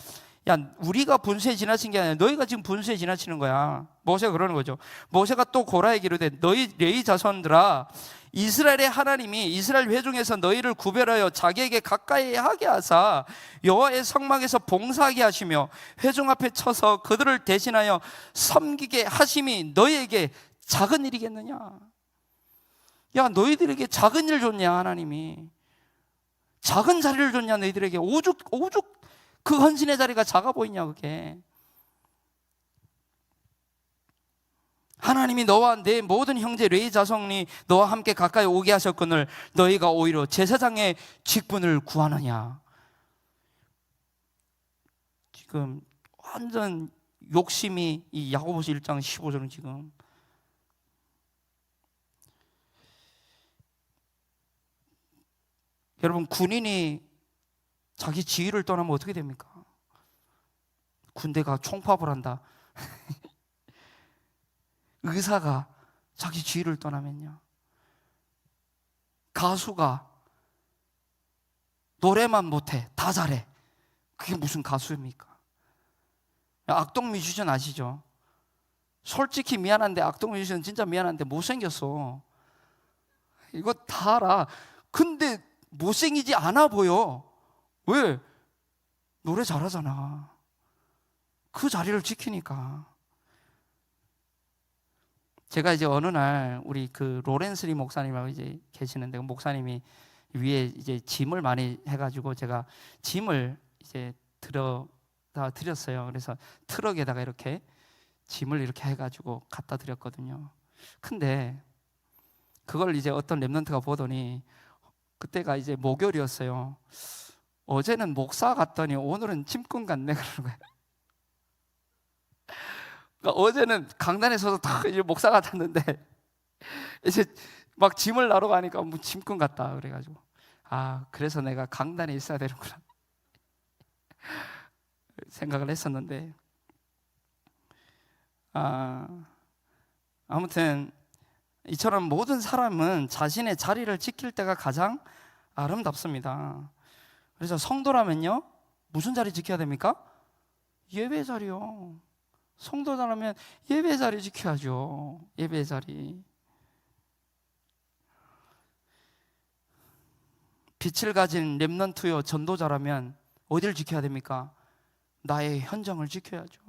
야, 우리가 분수에 지나친 게 아니라 너희가 지금 분수에 지나치는 거야. 모세가 그러는 거죠. 모세가 또 고라에게 이르되 너희 레위 자손들아 이스라엘의 하나님이 이스라엘 회중에서 너희를 구별하여 자기에게 가까이 하게 하사 여호와의 성막에서 봉사하게 하시며 회중 앞에 쳐서 그들을 대신하여 섬기게 하심이 너희에게 작은 일이겠느냐. 야, 너희들에게 작은 일 줬냐. 하나님이 작은 자리를 줬냐. 너희들에게 오죽 그 헌신의 자리가 작아 보이냐. 그게 하나님이 너와 내 모든 형제 레위 자손이 너와 함께 가까이 오게 하셨거늘 너희가 오히려 제사장의 직분을 구하느냐. 지금 완전 욕심이 이 야고보서 1장 15절은 지금 여러분, 군인이 자기 지위를 떠나면 어떻게 됩니까? 군대가 총파업을 한다. 의사가 자기 지위를 떠나면요. 가수가 노래만 못해 다 잘해. 그게 무슨 가수입니까? 악동 뮤지션 아시죠? 솔직히 미안한데 악동 뮤지션 진짜 미안한데 못생겼어. 이거 다 알아. 근데 못생기지 않아 보여. 왜? 노래 잘하잖아. 그 자리를 지키니까. 제가 이제 어느 날 우리 그 로렌스리 목사님하고 이제 계시는데 그 목사님이 위에 이제 짐을 많이 해가지고 제가 짐을 이제 드렸어요. 그래서 트럭에다가 이렇게 짐을 이렇게 해가지고 갖다 드렸거든요. 근데 그걸 이제 어떤 랩런트가 보더니 그때가 이제 목요일이었어요. 어제는 목사 같더니 오늘은 짐꾼 같네 그러는 거예요. 그러니까 어제는 강단에 서서 딱 이제 목사 같았는데 이제 막 짐을 나러 가니까 뭐 짐꾼 같다 그래가지고 그래서 내가 강단에 있어야 되는구나 생각을 했었는데 아무튼 이처럼 모든 사람은 자신의 자리를 지킬 때가 가장 아름답습니다. 그래서 성도라면요 무슨 자리 지켜야 됩니까? 예배 자리요. 성도자라면 예배 자리 지켜야죠. 예배 자리. 빛을 가진 렘넌트요 전도자라면 어디를 지켜야 됩니까? 나의 현장을 지켜야죠.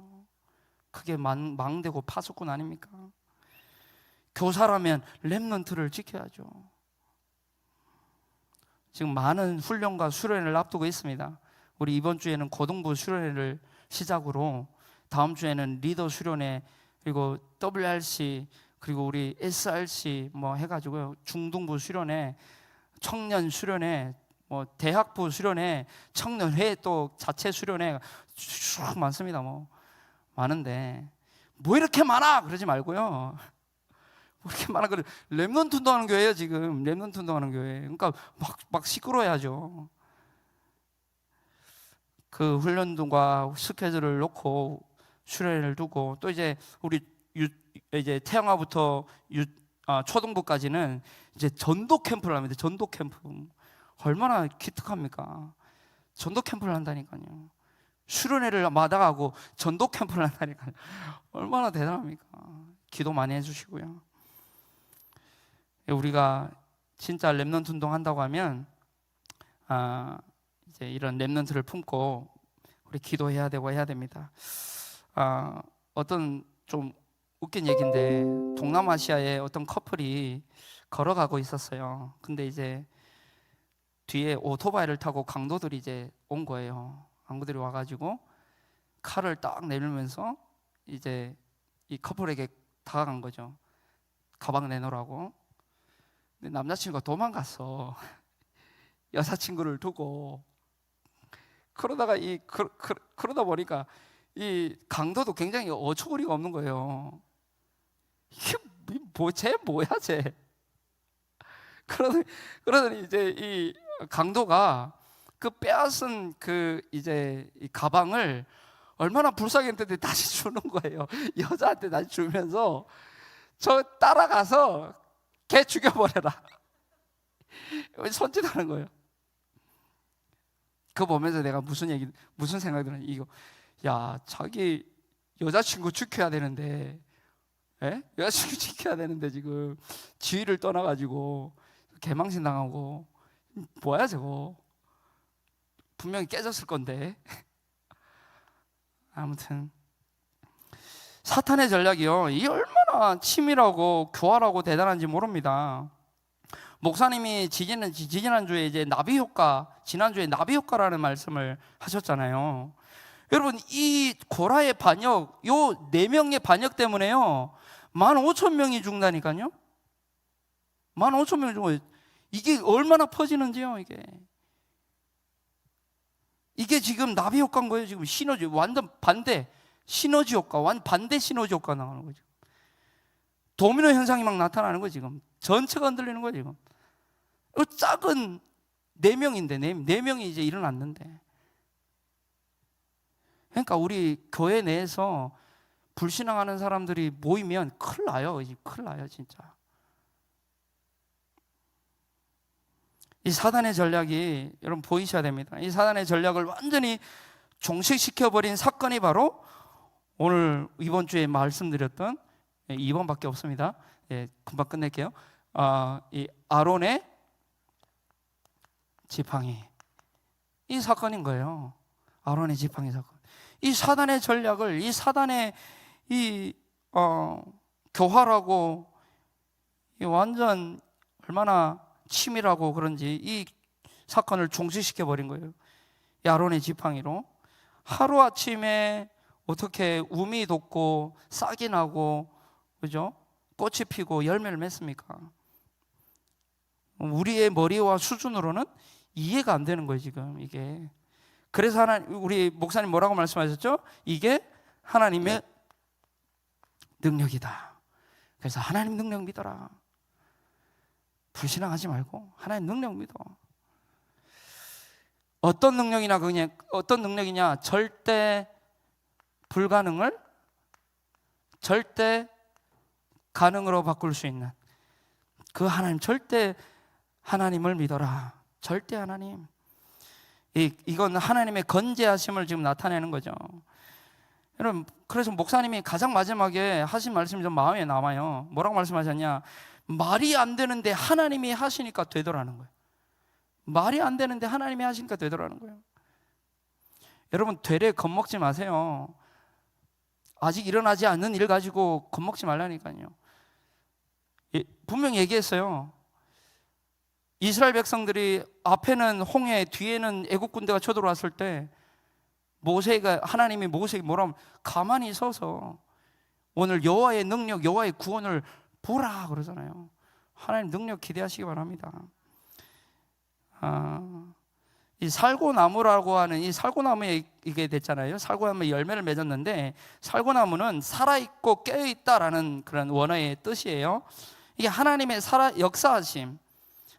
그게 망대고 파수꾼 아닙니까? 교사라면 렘넌트를 지켜야죠. 지금 많은 훈련과 수련회를 앞두고 있습니다. 우리 이번 주에는 고등부 수련회를 시작으로 다음 주에는 리더 수련회 그리고 WRC 그리고 우리 SRC 뭐 해가지고요 중등부 수련회, 청년 수련회, 뭐 대학부 수련회, 청년회 또 자체 수련회 쭉 많습니다. 뭐 많은데 뭐 이렇게 많아 그러지 말고요. 뭐 이렇게 많아 그래 렘넌트 운동하는 교회예요 지금. 렘넌트 운동하는 교회. 그러니까 막 시끄러워야죠. 그 훈련과 스케줄을 놓고 수련회를 두고 또 이제 우리 이제 태영아부터 초등부까지는 이제 전도 캠프를 합니다. 전도 캠프. 얼마나 기특합니까? 전도 캠프를 한다니까요. 수련회를 마다하고 전도 캠프를 한다니까요. 얼마나 대단합니까? 기도 많이 해주시고요. 우리가 진짜 렘넌트 운동한다고 하면 이제 이런 렘넌트를 품고 우리 기도해야 되고 해야 됩니다. 어떤 좀 웃긴 얘기인데 동남아시아의 어떤 커플이 걸어가고 있었어요. 근데 이제 뒤에 오토바이를 타고 강도들이 이제 온 거예요. 강도들이 와가지고 칼을 딱 내밀면서 이제 이 커플에게 다가간 거죠. 가방 내놓으라고. 근데 남자친구가 도망갔어. 여사친구를 두고. 그러다가 그러다 보니까 이 강도도 굉장히 어처구니가 없는 거예요. 이게 쟤 뭐야 쟤? 그러더니 이제 이 강도가 그 빼앗은 그 이제 이 가방을 얼마나 불쌍했는데 다시 주는 거예요. 여자한테 다시 주면서 저 따라가서 걔 죽여버려라. 손짓하는 거예요. 그거 보면서 내가 무슨 생각이 들었냐. 이거 야, 자기 여자친구 지켜야 되는데, 여자친구 지켜야 되는데 지금 지위를 떠나가지고 개망신 당하고 뭐야 저거? 분명히 깨졌을 건데. 아무튼 사탄의 전략이요, 이 얼마나 치밀하고 교활하고 대단한지 모릅니다. 목사님이 지지난주에 이제 나비 효과, 지난주에 나비 효과라는 말씀을 하셨잖아요. 여러분, 이 고라의 반역, 요 4명의 반역 때문에요 15,000명이 죽는다니까요. 15,000명이 죽어요. 이게 얼마나 퍼지는지요. 이게 지금 나비 효과인 거예요. 지금 시너지, 완전 반대 시너지 효과, 반대 시너지 효과 나오는 거죠. 도미노 현상이 막 나타나는 거예요. 지금 전체가 흔들리는 거예요. 지금 작은 4명인데 4명이 이제 일어났는데, 그러니까 우리 교회 내에서 불신앙하는 사람들이 모이면 큰일 나요. 큰일 나요 진짜. 이 사단의 전략이 여러분 보이셔야 됩니다. 이 사단의 전략을 완전히 종식시켜버린 사건이 바로 오늘 이번 주에 말씀드렸던 2번밖에 없습니다. 금방 끝낼게요. 이 아론의 지팡이, 이 사건인 거예요. 아론의 지팡이 사건. 이 사단의 전략을, 이 사단의 이 교활하고 이 완전 얼마나 치밀하고 그런지 이 사건을 종식시켜 버린 거예요. 이 아론의 지팡이로 하루 아침에 어떻게 우미 돋고 싹이 나고, 그죠? 꽃이 피고 열매를 맺습니까? 우리의 머리와 수준으로는 이해가 안 되는 거예요 지금 이게. 그래서 우리 목사님 뭐라고 말씀하셨죠? 이게 하나님의 능력이다. 그래서 하나님 능력 믿어라. 불신앙하지 말고 하나님 능력 믿어. 어떤 능력이냐? 절대 불가능을 절대 가능으로 바꿀 수 있는 그 하나님, 절대 하나님을 믿어라. 절대 하나님. 이건 하나님의 건재하심을 지금 나타내는 거죠. 여러분, 그래서 목사님이 가장 마지막에 하신 말씀이 좀 마음에 남아요. 뭐라고 말씀하셨냐? 말이 안 되는데 하나님이 하시니까 되더라는 거예요. 말이 안 되는데 하나님이 하시니까 되더라는 거예요. 여러분, 되레 겁먹지 마세요. 아직 일어나지 않는 일 가지고 겁먹지 말라니까요. 분명히 얘기했어요. 이스라엘 백성들이 앞에는 홍해, 뒤에는 애국 군대가 쳐들어왔을 때 하나님이 모세에게 뭐라 하면 가만히 서서 오늘 여호와의 능력, 여호와의 구원을 보라 그러잖아요. 하나님 능력 기대하시기 바랍니다. 이 살고나무라고 하는 이 살고나무에 이게 됐잖아요. 살고나무에 열매를 맺었는데, 살고나무는 살아있고 깨어있다라는 그런 원어의 뜻이에요. 이게 하나님의 역사하심,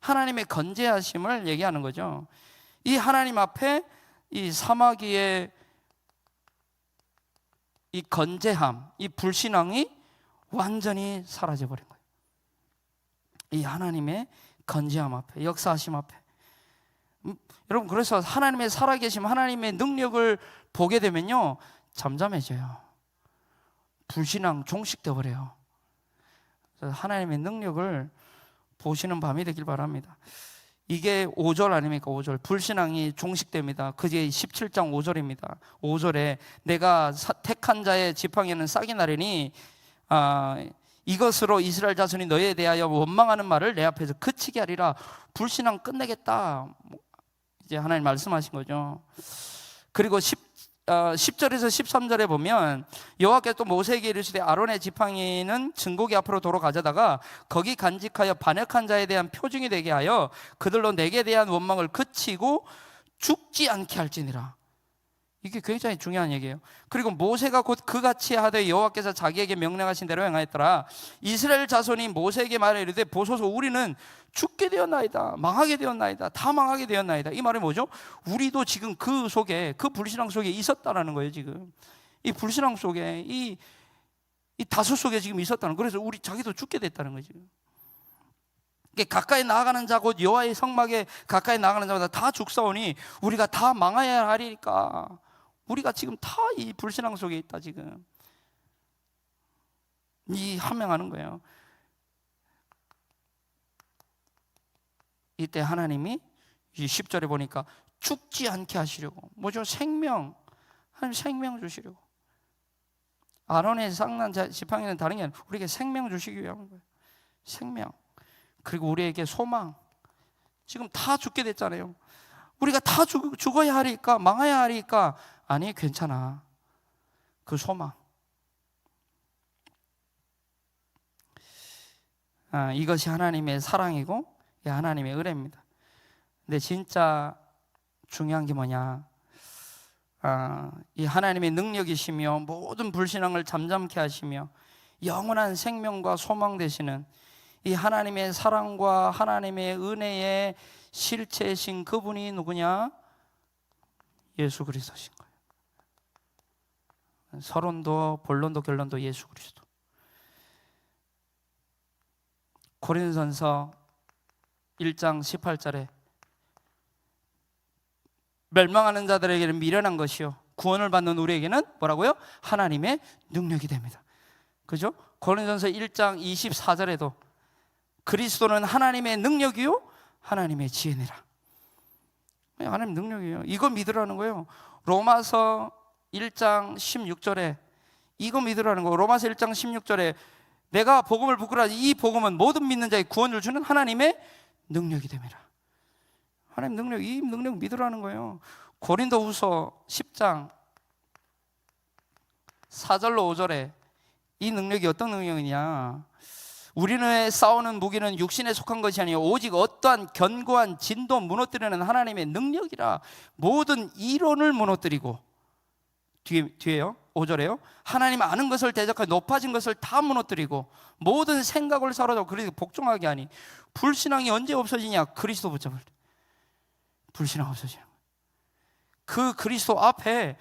하나님의 건재하심을 얘기하는 거죠. 이 하나님 앞에 이 사마귀의 이 건재함, 이 불신앙이 완전히 사라져 버린 거예요. 이 하나님의 건재함 앞에, 역사하심 앞에. 여러분, 그래서 하나님의 살아계심, 하나님의 능력을 보게 되면요, 잠잠해져요. 불신앙 종식돼 버려요. 하나님의 능력을 보시는 밤이 되길 바랍니다. 이게 5절 아닙니까? 5절. 불신앙이 종식됩니다. 그게 17장 5절입니다. 5절에 내가 택한 자의 지팡이는 싹이 나리니 이것으로 이스라엘 자손이 너희에 대하여 원망하는 말을 내 앞에서 그치게 하리라. 불신앙 끝내겠다. 이제 하나님 말씀하신 거죠. 그리고 10절에서 13절에 보면 여호와께서 또 모세에게 이르시되 아론의 지팡이는 증거기 앞으로 도로 가져다가 거기 간직하여 반역한 자에 대한 표징이 되게 하여 그들로 내게 대한 원망을 그치고 죽지 않게 할지니라. 이게 굉장히 중요한 얘기예요. 그리고 모세가 곧 그같이 하되 여호와께서 자기에게 명령하신 대로 행하였더라. 이스라엘 자손이 모세에게 말하여 이르되 보소서 우리는 죽게 되었나이다, 망하게 되었나이다, 다 망하게 되었나이다. 이 말이 뭐죠? 우리도 지금 그 속에, 그 불신앙 속에 있었다라는 거예요. 지금 이 불신앙 속에, 이 다수 속에 지금 있었다는 거예요. 그래서 우리 자기도 죽게 됐다는 거예요. 지금 가까이 나아가는 자 곧 여호와의 성막에 가까이 나아가는 자마다 다 죽사오니 우리가 다 망하여야 하리니까. 우리가 지금 다 이 불신앙 속에 있다. 지금 이 한명하는 거예요. 이때 하나님이 10절에 보니까 죽지 않게 하시려고, 뭐죠? 생명, 하나님 생명 주시려고. 아론의 쌍난 지팡이는 다른 게 아니라 우리에게 생명 주시기 위한 거예요. 생명. 그리고 우리에게 소망. 지금 다 죽게 됐잖아요. 우리가 다 죽어야 하리까, 망해야 하리까. 아니, 괜찮아. 그 소망. 이것이 하나님의 사랑이고 하나님의 은혜입니다. 근데 진짜 중요한 게 뭐냐? 이 하나님의 능력이시며 모든 불신앙을 잠잠케 하시며 영원한 생명과 소망 되시는 이 하나님의 사랑과 하나님의 은혜의 실체이신 그분이 누구냐? 예수 그리스도신 거예요. 서론도 본론도 결론도 예수 그리스도. 고린도전서 1장 18절에 멸망하는 자들에게는 미련한 것이요 구원을 받는 우리에게는 뭐라고요? 하나님의 능력이 됩니다. 그죠? 고린도전서 1장 24절에도 그리스도는 하나님의 능력이요 하나님의 지혜니라. 하나님 능력이에요. 이거 믿으라는 거예요. 로마서 1장 16절에 이거 믿으라는 거예요. 로마서 1장 16절에 내가 복음을 부끄러워하지 이 복음은 모든 믿는 자의 구원을 주는 하나님의 능력이 됨이라. 하나님 능력, 이 능력 믿으라는 거예요. 고린도후서 10장 4절로 5절에 이 능력이 어떤 능력이냐? 우리는 싸우는 무기는 육신에 속한 것이 아니요 오직 어떠한 견고한 진도 무너뜨리는 하나님의 능력이라. 모든 이론을 무너뜨리고 뒤에요 5절에요 하나님 아는 것을 대적하여 높아진 것을 다 무너뜨리고 모든 생각을 사로잡고 그리고 복종하게 하니. 불신앙이 언제 없어지냐? 그리스도 붙잡을 때 불신앙 없어지는 거예요. 그 그리스도 앞에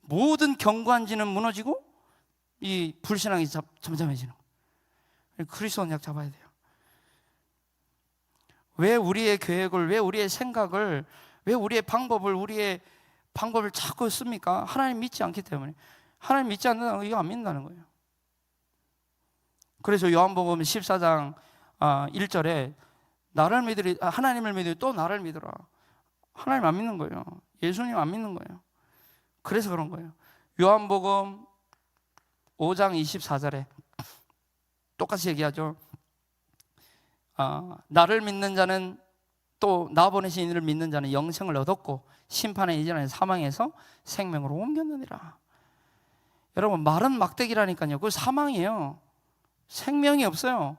모든 견고한 진은 무너지고 이 불신앙이 잠잠해지는 거예요. 그리스도 언약 잡아야 돼요. 왜 우리의 계획을, 왜 우리의 생각을, 왜 우리의 방법을 자꾸 씁니까? 하나님 믿지 않기 때문에. 하나님 믿지 않는다는 거 이거 안 믿는다는 거예요. 그래서 요한복음 14장 1절에 나를 믿으리, 하나님을 믿으리 또 나를 믿으라. 하나님 안 믿는 거예요. 예수님 안 믿는 거예요. 그래서 그런 거예요. 요한복음 5장 24절에 똑같이 얘기하죠. 나를 믿는 자는 또 나 보내신 이를 믿는 자는 영생을 얻었고 심판에 이전에 사망에서 생명으로 옮겼느니라. 여러분 말은 막대기라니까요. 그거 사망이에요. 생명이 없어요.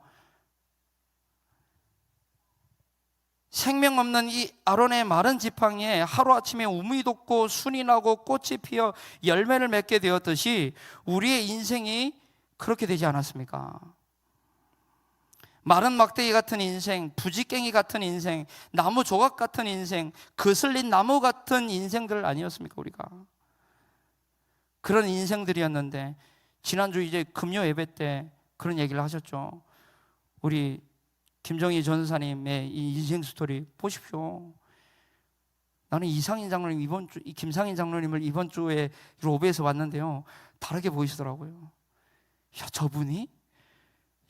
생명 없는 이 아론의 마른 지팡이에 하루아침에 우미 돋고 순이 나고 꽃이 피어 열매를 맺게 되었듯이 우리의 인생이 그렇게 되지 않았습니까? 마른 막대기 같은 인생, 부지깽이 같은 인생, 나무 조각 같은 인생, 거슬린 나무 같은 인생들 아니었습니까? 우리가 그런 인생들이었는데 지난주 이제 금요 예배 때 그런 얘기를 하셨죠. 우리 김정희 전사님의 이 인생 스토리 보십시오. 나는 이상인 장로님 김상인 장로님을 이번 주에 로베에서 봤는데요, 다르게 보이시더라고요. 야, 저분이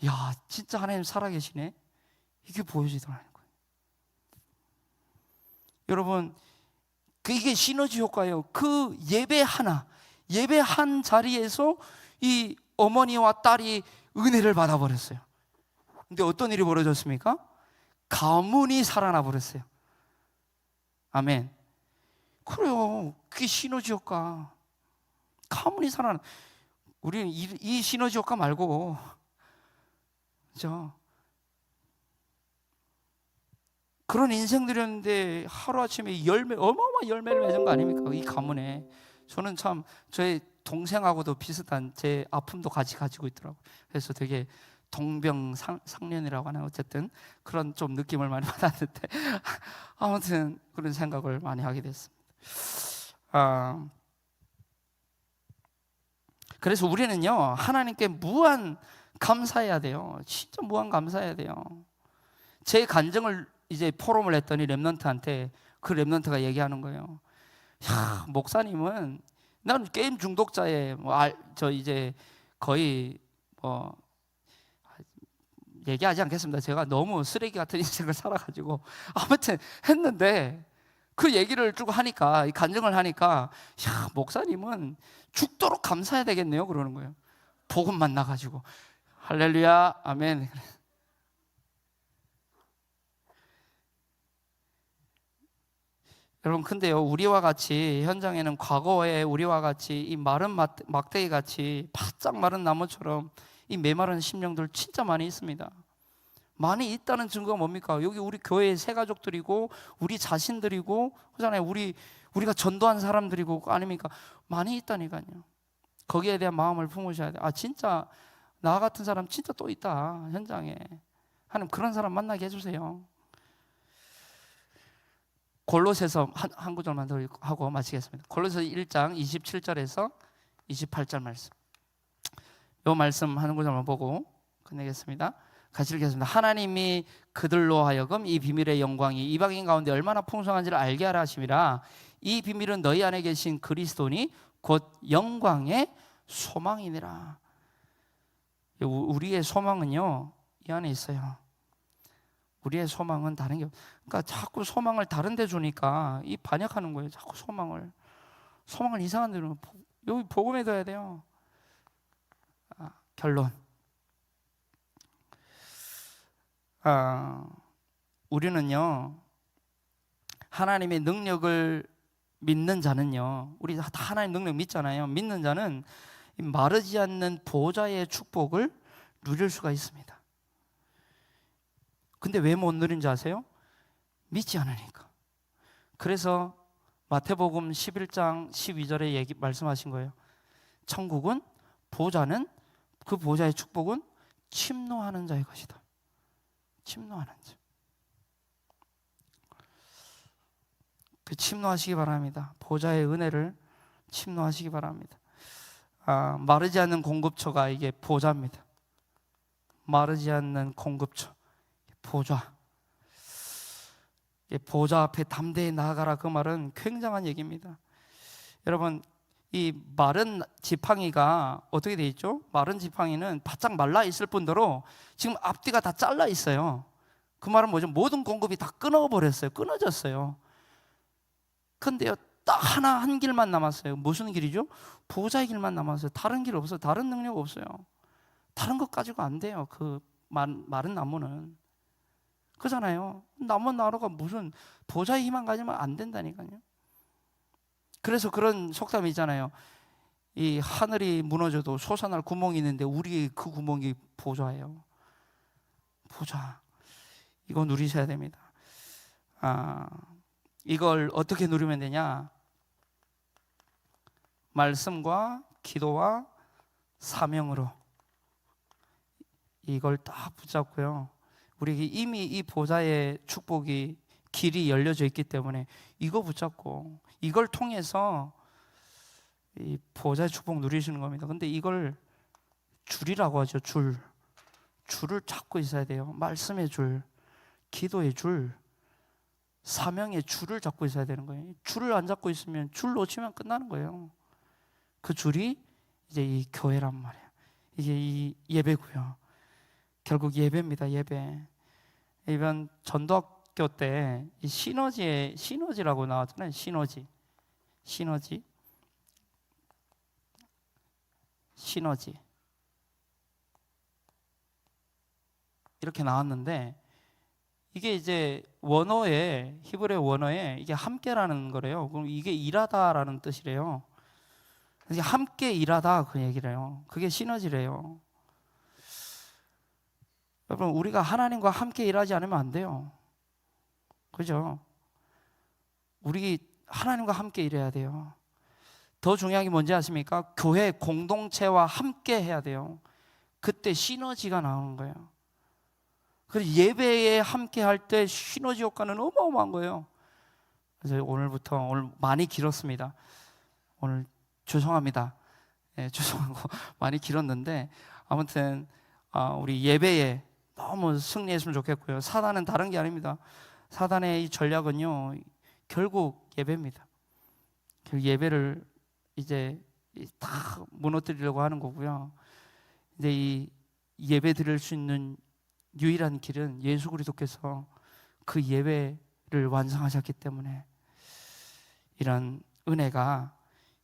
야 진짜 하나님 살아계시네, 이게 보여지더라는 거예요. 여러분, 이게 시너지 효과예요. 그 예배 한 자리에서 이 어머니와 딸이 은혜를 받아버렸어요. 근데 어떤 일이 벌어졌습니까? 가문이 살아나 버렸어요. 아멘. 그래요. 그게 시너지 효과. 가문이 살아나. 우리는 이 시너지 효과 말고, 그죠? 그런 인생들이었는데 하루아침에 어마어마한 열매를 맺은 거 아닙니까? 이 가문에. 저는 참 저의 동생하고도 비슷한 제 아픔도 같이 가지고 있더라고요. 그래서 되게 동병상련이라고 하나, 어쨌든 그런 좀 느낌을 많이 받았는데 아무튼 그런 생각을 많이 하게 됐습니다. 그래서 우리는요, 하나님께 무한 감사해야 돼요. 진짜 무한 감사해야 돼요. 제 간증을 이제 포럼을 했더니 랩런트한테, 그 랩런트가 얘기하는 거예요. 야, 목사님은, 난 게임 중독자에 저 이제 거의 얘기하지 않겠습니다. 제가 너무 쓰레기 같은 인생을 살아가지고 아무튼 했는데, 그 얘기를 쭉 하니까, 이 간증을 하니까, 야, 목사님은 죽도록 감사해야 되겠네요, 그러는 거예요. 복음 만나가지고. 할렐루야, 아멘. 여러분, 근데요, 우리와 같이 현장에는 과거에 우리와 같이 이 마른 막대기 같이 바짝 마른 나무처럼 이 메마른 심령들 진짜 많이 있습니다. 많이 있다는 증거가 뭡니까? 여기 우리 교회의 새 가족들이고 우리 자신들이고 그잖아요. 우리가 전도한 사람들이고 아닙니까? 많이 있다니까요. 거기에 대한 마음을 품으셔야 돼요. 아, 진짜 나 같은 사람 진짜 또 있다, 현장에. 하나님 그런 사람 만나게 해주세요. 골로새서 한 구절만 더 하고 마치겠습니다. 골로새서 1장 27절에서 28절 말씀. 이 말씀 한 구절만 보고 끝내겠습니다. 같이 읽겠습니다. 하나님이 그들로 하여금 이 비밀의 영광이 이방인 가운데 얼마나 풍성한지를 알게 하라 하심이라. 이 비밀은 너희 안에 계신 그리스도니 곧 영광의 소망이니라. 우리의 소망은요, 이 안에 있어요. 우리의 소망은 다른 게 그러니까 자꾸 소망을 다른 데 주니까 이 반역하는 거예요. 자꾸 소망을 이상한 데로 여기 복음에 둬야 돼요. 결론. 우리는요, 하나님의 능력을 믿는 자는요, 우리 다 하나님 능력 믿잖아요. 믿는 자는 마르지 않는 보좌의 축복을 누릴 수가 있습니다. 근데 왜 못 누린지 아세요? 믿지 않으니까. 그래서 마태복음 11장 12절에 말씀하신 거예요. 천국은, 보좌는, 그 보좌의 축복은 침노하는 자의 것이다. 침노하는 자. 그 침노하시기 바랍니다. 보좌의 은혜를 침노하시기 바랍니다. 마르지 않는 공급처가 이게 보좌입니다. 마르지 않는 공급처, 보좌. 보좌 앞에 담대히 나아가라, 그 말은 굉장한 얘기입니다. 여러분, 이 마른 지팡이가 어떻게 돼 있죠? 마른 지팡이는 바짝 말라 있을 뿐더러 지금 앞뒤가 다 잘라 있어요. 그 말은 뭐죠? 모든 공급이 다 끊어버렸어요. 끊어졌어요. 근데요, 딱 한 길만 남았어요. 무슨 길이죠? 보좌의 길만 남았어요. 다른 길 없어요. 다른 능력 없어요. 다른 것 가지고 안 돼요. 그 마른 나무는. 그잖아요. 나무가 무슨 보좌의 힘만 가지면 안 된다니까요. 그래서 그런 속담이 있잖아요. 이 하늘이 무너져도 솟아날 구멍이 있는데 우리 그 구멍이 보좌예요. 보좌. 이거 누리셔야 됩니다. 이걸 어떻게 누리면 되냐? 말씀과 기도와 사명으로 이걸 딱 붙잡고요. 우리에게 이미 이 보좌의 축복이 길이 열려져 있기 때문에 이거 붙잡고 이걸 통해서 이 보호자의 축복 누리시는 겁니다. 근데 이걸 줄이라고 하죠. 줄을 잡고 있어야 돼요. 말씀의 줄, 기도의 줄, 사명의 줄을 잡고 있어야 되는 거예요. 줄을 안 잡고 있으면, 줄 놓치면 끝나는 거예요. 그 줄이 이제 이 교회란 말이에요. 이게 이 예배고요. 결국 예배입니다. 예배. 이번 전도학교 때 이 시너지라고 나왔잖아요. 시너지 이렇게 나왔는데, 이게 이제 원어에, 히브리어 원어에 이게 함께라는 거래요. 그럼 이게 일하다라는 뜻이래요. 그래서 함께 일하다 그 얘기래요. 그게 시너지래요. 여러분, 우리가 하나님과 함께 일하지 않으면 안 돼요. 그죠? 우리 하나님과 함께 일해야 돼요. 더 중요한 게 뭔지 아십니까? 교회 공동체와 함께 해야 돼요. 그때 시너지가 나오는 거예요. 그래서 예배에 함께 할 때 시너지 효과는 어마어마한 거예요. 그래서 오늘 많이 길었습니다. 오늘 죄송합니다. 죄송하고 많이 길었는데, 아무튼 우리 예배에 너무 승리했으면 좋겠고요. 사단은 다른 게 아닙니다. 사단의 이 전략은요, 결국 예배입니다. 그 예배를 이제 다 무너뜨리려고 하는 거고요. 근데 이 예배 드릴 수 있는 유일한 길은 예수 그리스도께서 그 예배를 완성하셨기 때문에, 이런 은혜가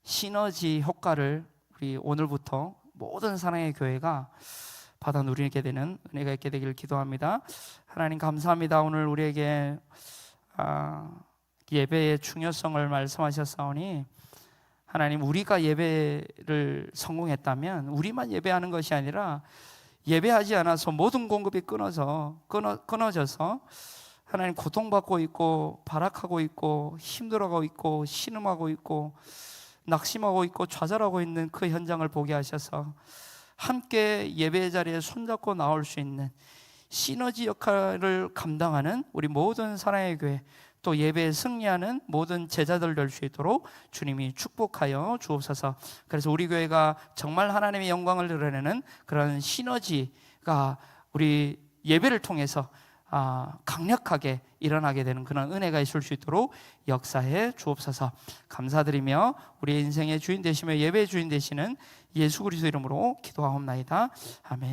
시너지 효과를 우리 오늘부터 모든 사랑의 교회가 받아 누리게 되는 은혜가 있게 되기를 기도합니다. 하나님 감사합니다. 오늘 우리에게 예배의 중요성을 말씀하셨사오니, 하나님, 우리가 예배를 성공했다면 우리만 예배하는 것이 아니라 예배하지 않아서 모든 공급이 끊어져서 하나님 고통받고 있고 발악하고 있고 힘들어하고 있고 신음하고 있고 낙심하고 있고 좌절하고 있는 그 현장을 보게 하셔서 함께 예배 자리에 손잡고 나올 수 있는 시너지 역할을 감당하는 우리 모든 사랑의 교회, 또 예배에 승리하는 모든 제자들 될 수 있도록 주님이 축복하여 주옵소서. 그래서 우리 교회가 정말 하나님의 영광을 드러내는 그런 시너지가 우리 예배를 통해서 강력하게 일어나게 되는 그런 은혜가 있을 수 있도록 역사해 주옵소서. 감사드리며 우리 인생의 주인 되시며 예배의 주인 되시는 예수 그리스도 이름으로 기도하옵나이다. 아멘.